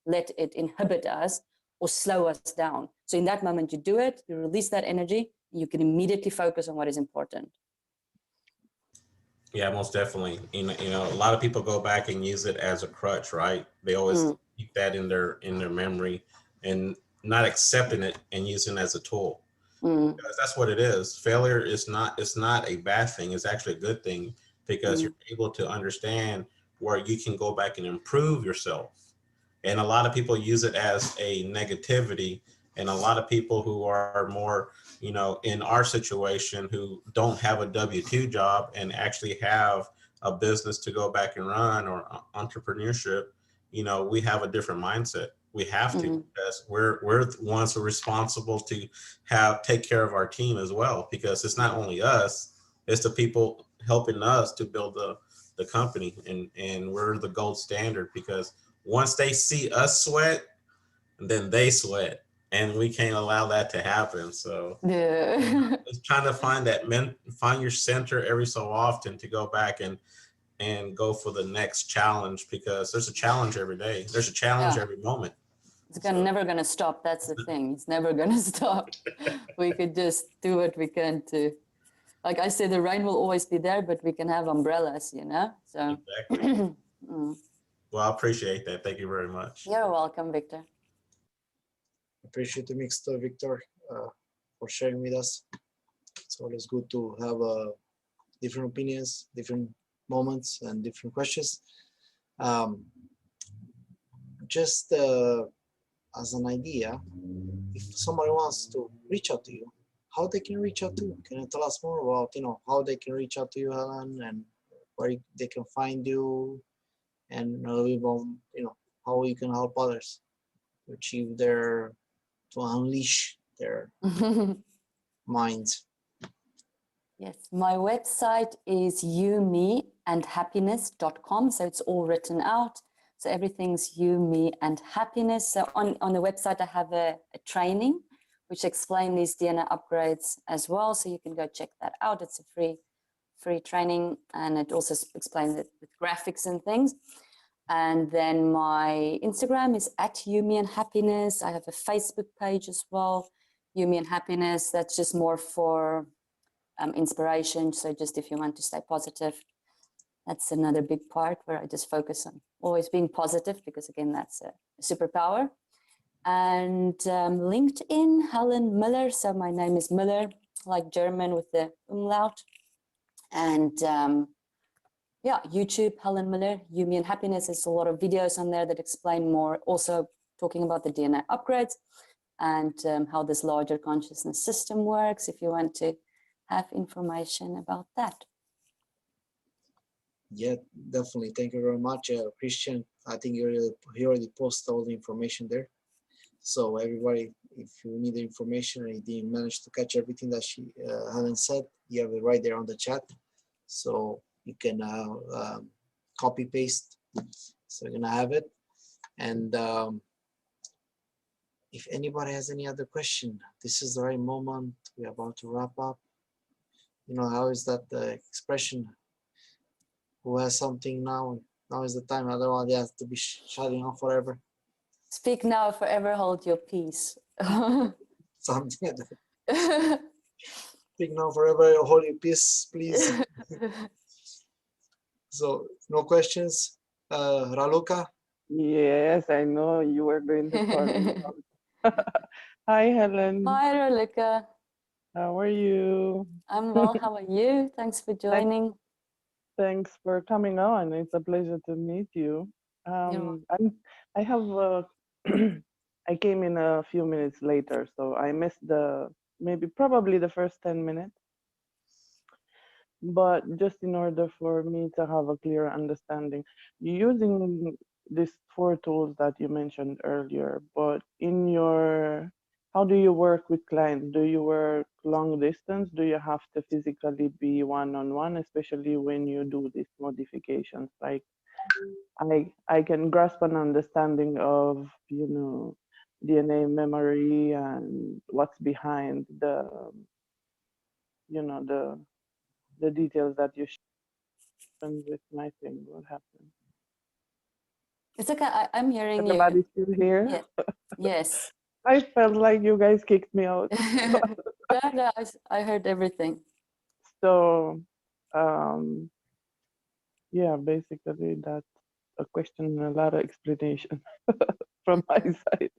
let it inhibit us or slow us down. So in that moment, you do it, you release that energy, you can immediately focus on what is important. Yeah, most definitely. A lot of people go back and use it as a crutch, right? They always keep that in their memory and not accepting it and using it as a tool. Because that's what it is. Failure is not a bad thing. It's actually a good thing because you're able to understand where you can go back and improve yourself. And a lot of people use it as a negativity. And a lot of people who are more, in our situation, who don't have a W-2 job and actually have a business to go back and run or entrepreneurship, we have a different mindset. We have to, because we're the ones who are responsible to take care of our team as well, because it's not only us, it's the people helping us to build the company, and we're the gold standard, because once they see us sweat, then they sweat, and we can't allow that to happen. So it's trying to find your center every so often to go back and go for the next challenge, because there's a challenge every day. There's a challenge every moment. It's never going to stop. That's the thing. It's never going to stop. We could just do what we can to, like I say, the rain will always be there, but we can have umbrellas, So. Exactly. Well, I appreciate that. Thank you very much. You're welcome, Victor. Appreciate the mix, Victor, for sharing with us. It's always good to have different opinions, different moments, and different questions. Just as an idea, if somebody wants to reach out to you, how they can reach out to you? Can you tell us more about, how they can reach out to you, Helen, and where they can find you, and a little bit, how you can help others to achieve to unleash their minds? Yes, my website is youmeandhappiness.com. So it's all written out. So everything's you, me, and happiness. So on the website, I have a training which explains these DNA upgrades as well. So you can go check that out. It's a free training, and it also explains it with graphics and things. And then my Instagram is @youmeandhappiness. I have a Facebook page as well, You, Me and Happiness. That's just more for inspiration. So just if you want to stay positive, that's another big part where I just focus on always being positive, because again, that's a superpower. And LinkedIn, Helen Muller. So my name is Muller, like German with the umlaut. And YouTube, Helen Muller, You, Me and Happiness. There's a lot of videos on there that explain more, also talking about the DNA upgrades and how this larger consciousness system works, if you want to have information about that. Yeah, definitely. Thank you very much, Christian. I think you already posted all the information there. So everybody, if you need the information and you didn't manage to catch everything that Helen said, you have it right there on the chat. So you can copy paste. So you're gonna have it. And if anybody has any other question, this is the right moment. We're about to wrap up. How is that expression? Who has something now? Now is the time. Otherwise, they have to be shutting off forever. Speak now, forever hold your peace. Something like that. Speak now, forever hold your peace, please. So, no questions, Raluca? Yes, I know you were going to call me. Hi, Helen. Hi, Raluca. How are you? I'm well. How are you? Thanks for joining. Thanks for coming on. It's a pleasure to meet you. I have I came in a few minutes later, so I missed probably the first 10 minutes. But just in order for me to have a clear understanding, you're using these 4 tools that you mentioned earlier, but how do you work with clients? Do you work long distance? Do you have to physically be one-on-one, especially when you do these modifications? Like, I can grasp an understanding of, DNA memory and what's behind the, the details that you shared with my thing. What happened? It's okay. I'm hearing you. Everybody still here? Yeah. Yes. I felt like you guys kicked me out. No, I heard everything. So, yeah, basically that's a question and a lot of explanation from my side.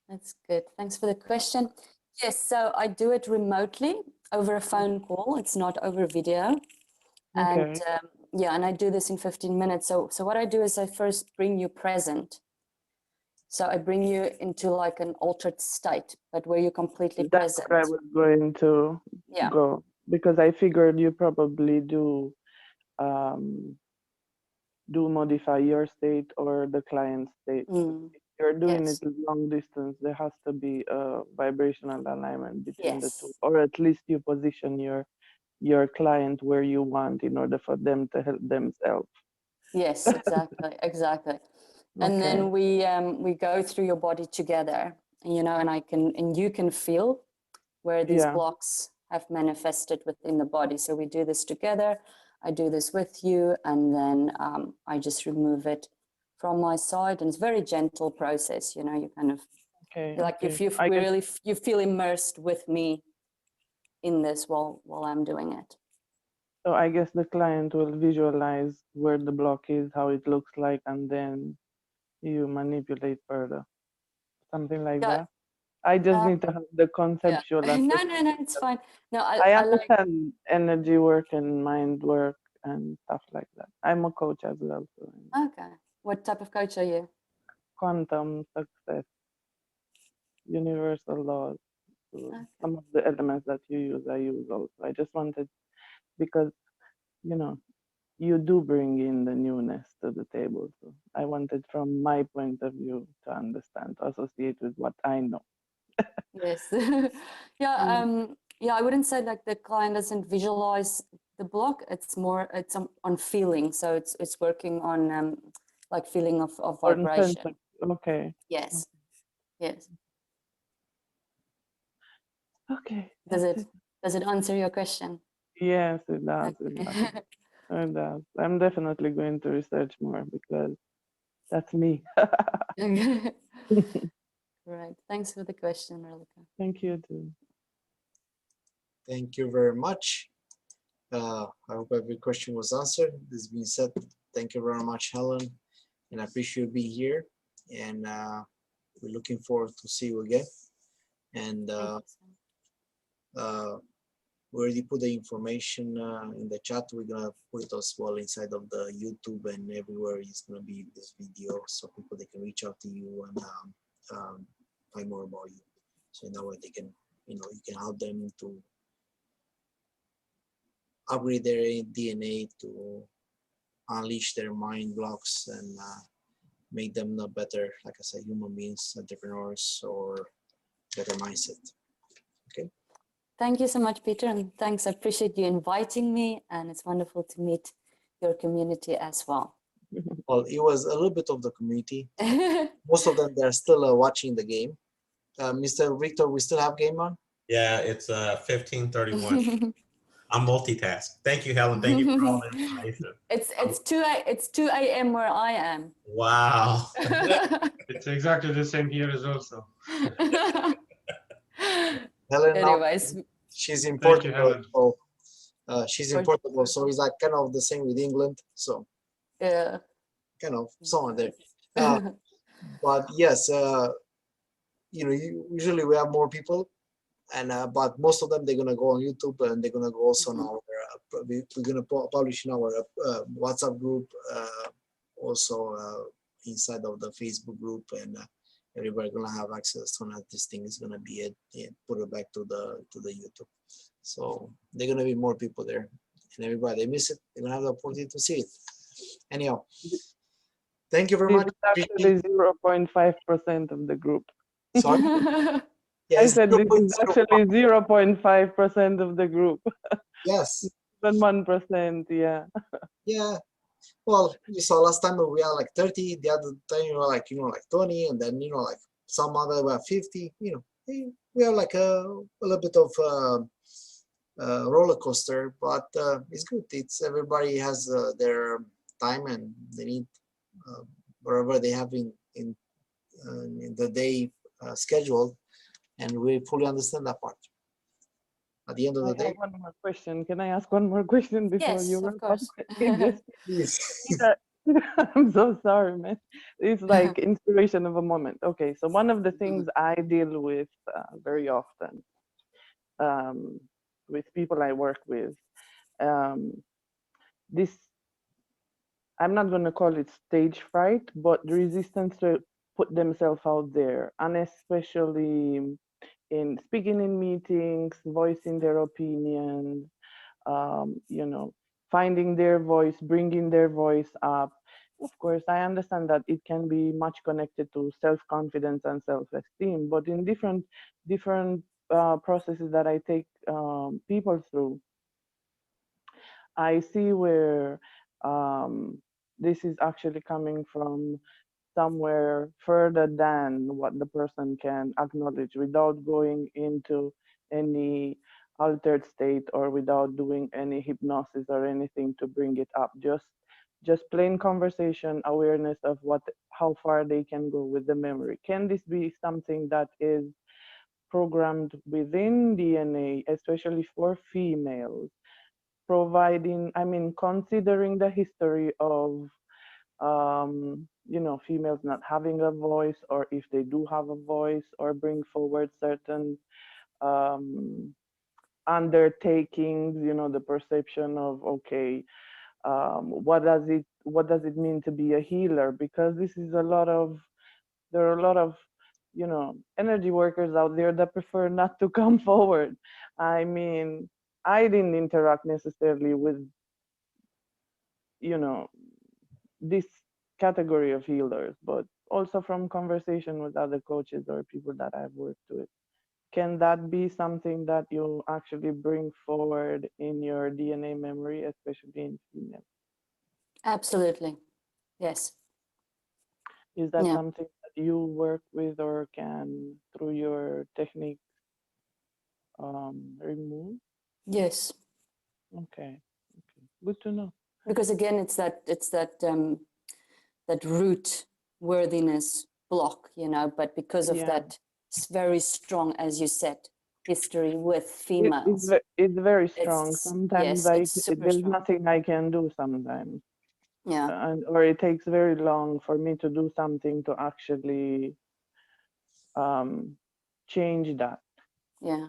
That's good. Thanks for the question. Yes, so I do it remotely over a phone call. It's not over video. And Okay. yeah, and I do this in 15 minutes. So what I do is I first bring you present. So I bring you into like an altered state, but where you're completely That's present. where I was going to Yeah. go, because I figured you probably do modify your state or the client's state. Mm, If you're doing yes. it long distance, there has to be a vibrational alignment between the two, Yes. or at least you position your client where you want in order for them to help themselves. Yes, exactly, exactly. And Okay. then we go through your body together, and you can feel where these Yeah. blocks have manifested within the body. So we do this together. I do this with you, and then I just remove it from my side. And it's a very gentle process. You kind of Okay. like Okay. you feel immersed with me in this while I'm doing it. So I guess the client will visualize where the block is, how it looks like, and then you manipulate further. Something like Yeah. that. I just need to have the Yeah. conceptual No, aspect. it's fine. No, I I like. understand energy work and mind work and stuff like that. I'm a coach as well. So Okay. What type of coach are you? quantum success, universal laws. So Okay. some of the elements that you use, I use also. I just wanted, because, you do bring in the newness to the table. So I wanted, from my point of view, to understand, to associate with what I know. Yes. Yeah, I wouldn't say like the client doesn't visualize the block. It's on feeling. So it's working on like feeling of Or in sense vibration. okay. Yes. Yes. Okay. Does That's it it. does it answer your question? Yes, it does. It does. Okay. It does. I'm definitely going to research more because that's me. Right. Thanks for the question, Relika. Thank you too. Thank you very much. I hope every question was answered. This being said, thank you very much, Helen, and I appreciate you being here. And we're looking forward to see you again. And Thank you so much. we already put the information in the chat. We're gonna put it as well inside of the YouTube, and everywhere is gonna be this video, so people they can reach out to you and find more about you. So in that way they can, you can help them to upgrade their DNA, to unleash their mind blocks and make them not better, like I said, human beings, entrepreneurs, or better mindset. Okay. Thank you so much, Peter, and thanks. I appreciate you inviting me, and it's wonderful to meet your community as well. Well, it was a little bit of the community. Most of them, they're still watching the game. Mr. Victor, we still have game on? Yeah, it's 15:31. I'm multitask. Thank you, Helen. Thank you for all the information. It's 2 a.m. where I am. Wow. It's exactly the same here as also. Helen, Anyways, she's in Thank you, Portugal. Helen. So she's in Portugal, so it's like kind of the same with England. So yeah. kind of somewhere there. But yes, usually we have more people, and but most of them they're gonna go on YouTube, and they're gonna go also on our. We're gonna publish in our WhatsApp group, also inside of the Facebook group, and everybody gonna have access to that. This thing is gonna be put it back to the YouTube. So they're gonna be more people there, and everybody they miss it, they're gonna have the opportunity to see it. Anyhow, thank you very much. This is actually 0.5% of the group. Sorry. Yeah, I said this is actually 0.5% of the group. Yes. Than 1%, yeah. Yeah. Well, you saw last time we had like 30, the other time like 20, and then like some other about 50. We are like a little bit of roller coaster, but it's good. It's everybody has their time and they need wherever they have in the day scheduled, and we fully understand that part. At the end of the I day, have one more question. Can I ask one more question before Yes, you of wrap up? course. It just, please. I'm so sorry, man. It's like inspiration of a moment. Okay, so one of the things I deal with very often with people I work with, this, I'm not going to call it stage fright, but the resistance to put themselves out there, and especially in speaking in meetings, voicing their opinions, finding their voice, bringing their voice up. Of course, I understand that it can be much connected to self-confidence and self-esteem, but in different processes that I take people through, I see where this is actually coming from somewhere further than what the person can acknowledge without going into any altered state or without doing any hypnosis or anything to bring it up. Just plain conversation, awareness of how far they can go with the memory. Can this be something that is programmed within DNA, especially for females, considering the history of females not having a voice, or if they do have a voice, or bring forward certain undertakings, the perception of, okay, what does it mean to be a healer? Because there are a lot of energy workers out there that prefer not to come forward. I mean, I didn't interact necessarily with this category of healers, but also from conversation with other coaches or people that I've worked with. Can that be something that you actually bring forward in your DNA memory, especially in females? Absolutely. Yes. Is that Yeah. something that you work with or can, through your technique, remove? Yes. Okay. Good to know. Because again, it's that that root worthiness block, but because of that very strong, as you said, history with females. It's very strong. Sometimes it's super there's strong. nothing I can do sometimes. Yeah. Or it takes very long for me to do something to actually change that. Yeah.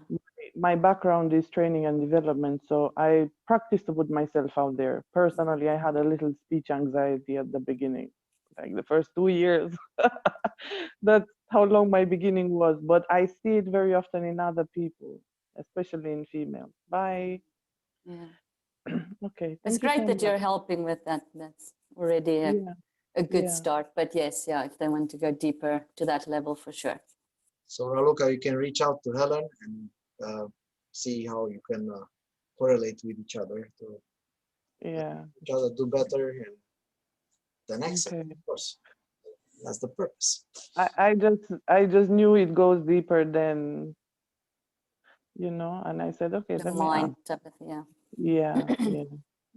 My background is training and development, so I practice to put myself out there. Personally, I had a little speech anxiety at the beginning, like the first 2 years. That's how long my beginning was, but I see it very often in other people, especially in females. Bye. Yeah. Okay. It's great that you're helping with that. That's already a good start. But yes, if they want to go deeper to that level, for sure. So Raluca, you can reach out to Helen and see how you can correlate with each other to each other do better, and the next step, of course. That's the purpose. I just knew it goes deeper than, and I said, okay, the mind type of thing. Yeah.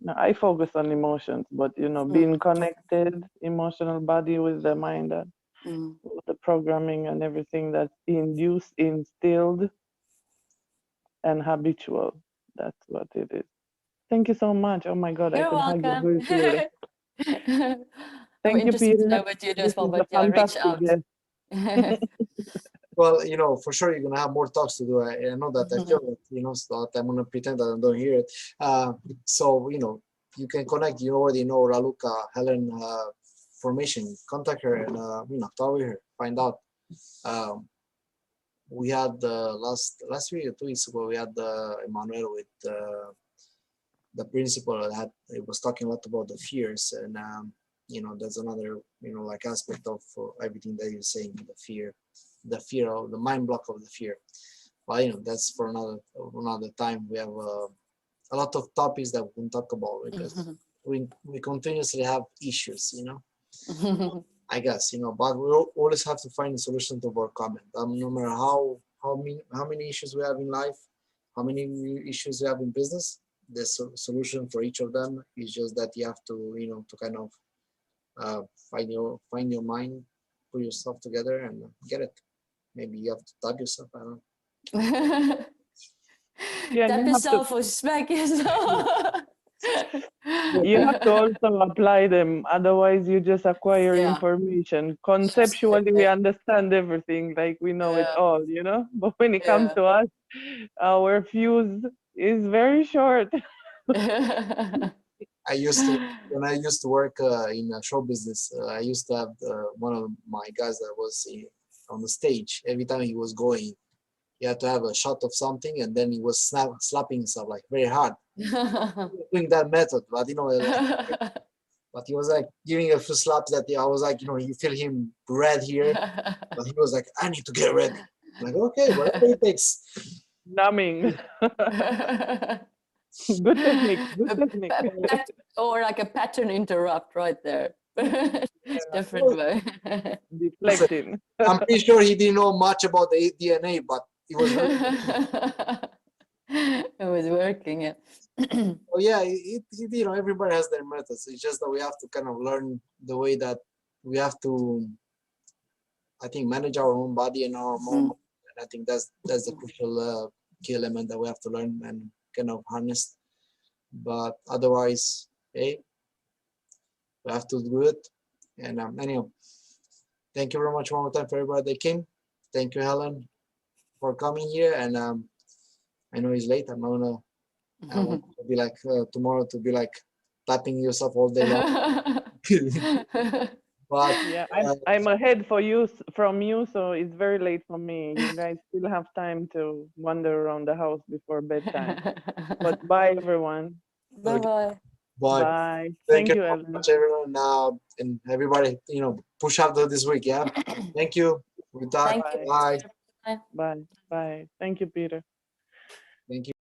No, I focus on emotions, but being connected, emotional body with the mind, with the programming and everything that's induced, instilled, and habitual. That's what it is. Thank you so much. Oh my God, You're I could hug you welcome. virtually. I'm Thank you, interested to Peter. know what you do This as well, is but a reach fantastic out. guest. Well, for sure you're gonna have more talks to do. I know that. I feel it. So that I'm gonna pretend that I don't hear it. So you can connect. You already know Raluca, Helen formation. Contact her and talk with her. Find out. We had last week or 2 weeks ago. We had Emmanuel with the principal. It was talking a lot about the fears, and there's another like aspect of everything that you're saying. The fear of the mind block of the fear. Well, that's for another time. We have a lot of topics that we can talk about because we continuously have issues. I guess, but we always have to find a solution to overcome it. No matter how many issues we have in life, how many issues we have in business, the solution for each of them is just that you have to, to kind of find your mind, put yourself together and get it. Maybe you have to tap yourself. I don't know. Yeah, Tap you have to. yourself or smack yourself. You have to also apply them, otherwise you just acquire Yeah. information. Conceptually, we understand everything, like we know it Yeah. all, but when it comes Yeah. to us, our fuse is very short. When I used to work in a show business, I used to have one of my guys that was on the stage. Every time he was going, he had to have a shot of something, and then he was slapping himself like very hard, doing that method. But but he was like giving a few slaps that I was like, you feel him red here, but he was like, I need to get ready. I'm like, okay, whatever it takes. Numbing. Good technique. Good technique. Or like a pattern interrupt right there. Different way. Deflecting. I'm pretty sure he didn't know much about the DNA, but it was really It was working. Yeah. oh yeah, everybody has their methods. It's just that we have to kind of learn the way that we have to, I think, manage our own body and our own. And I think that's the crucial key element that we have to learn and kind of harness. But otherwise, hey, we have to do it. And anyhow, thank you very much one more time for everybody that came. Thank you, Helen, for coming here. And I know it's late. I want to be like tomorrow to be like tapping yourself all day long. But yeah, I'm ahead from you, so it's very late for me. You guys still have time to wander around the house before bedtime. But bye, everyone. Bye-bye. Bye. Bye. Thank you you, very Ellen. much, everyone, and everybody. Push up this week. Yeah. Thank you. With that, Thank you. bye. Bye. Bye. Thank you, Peter. Thank you.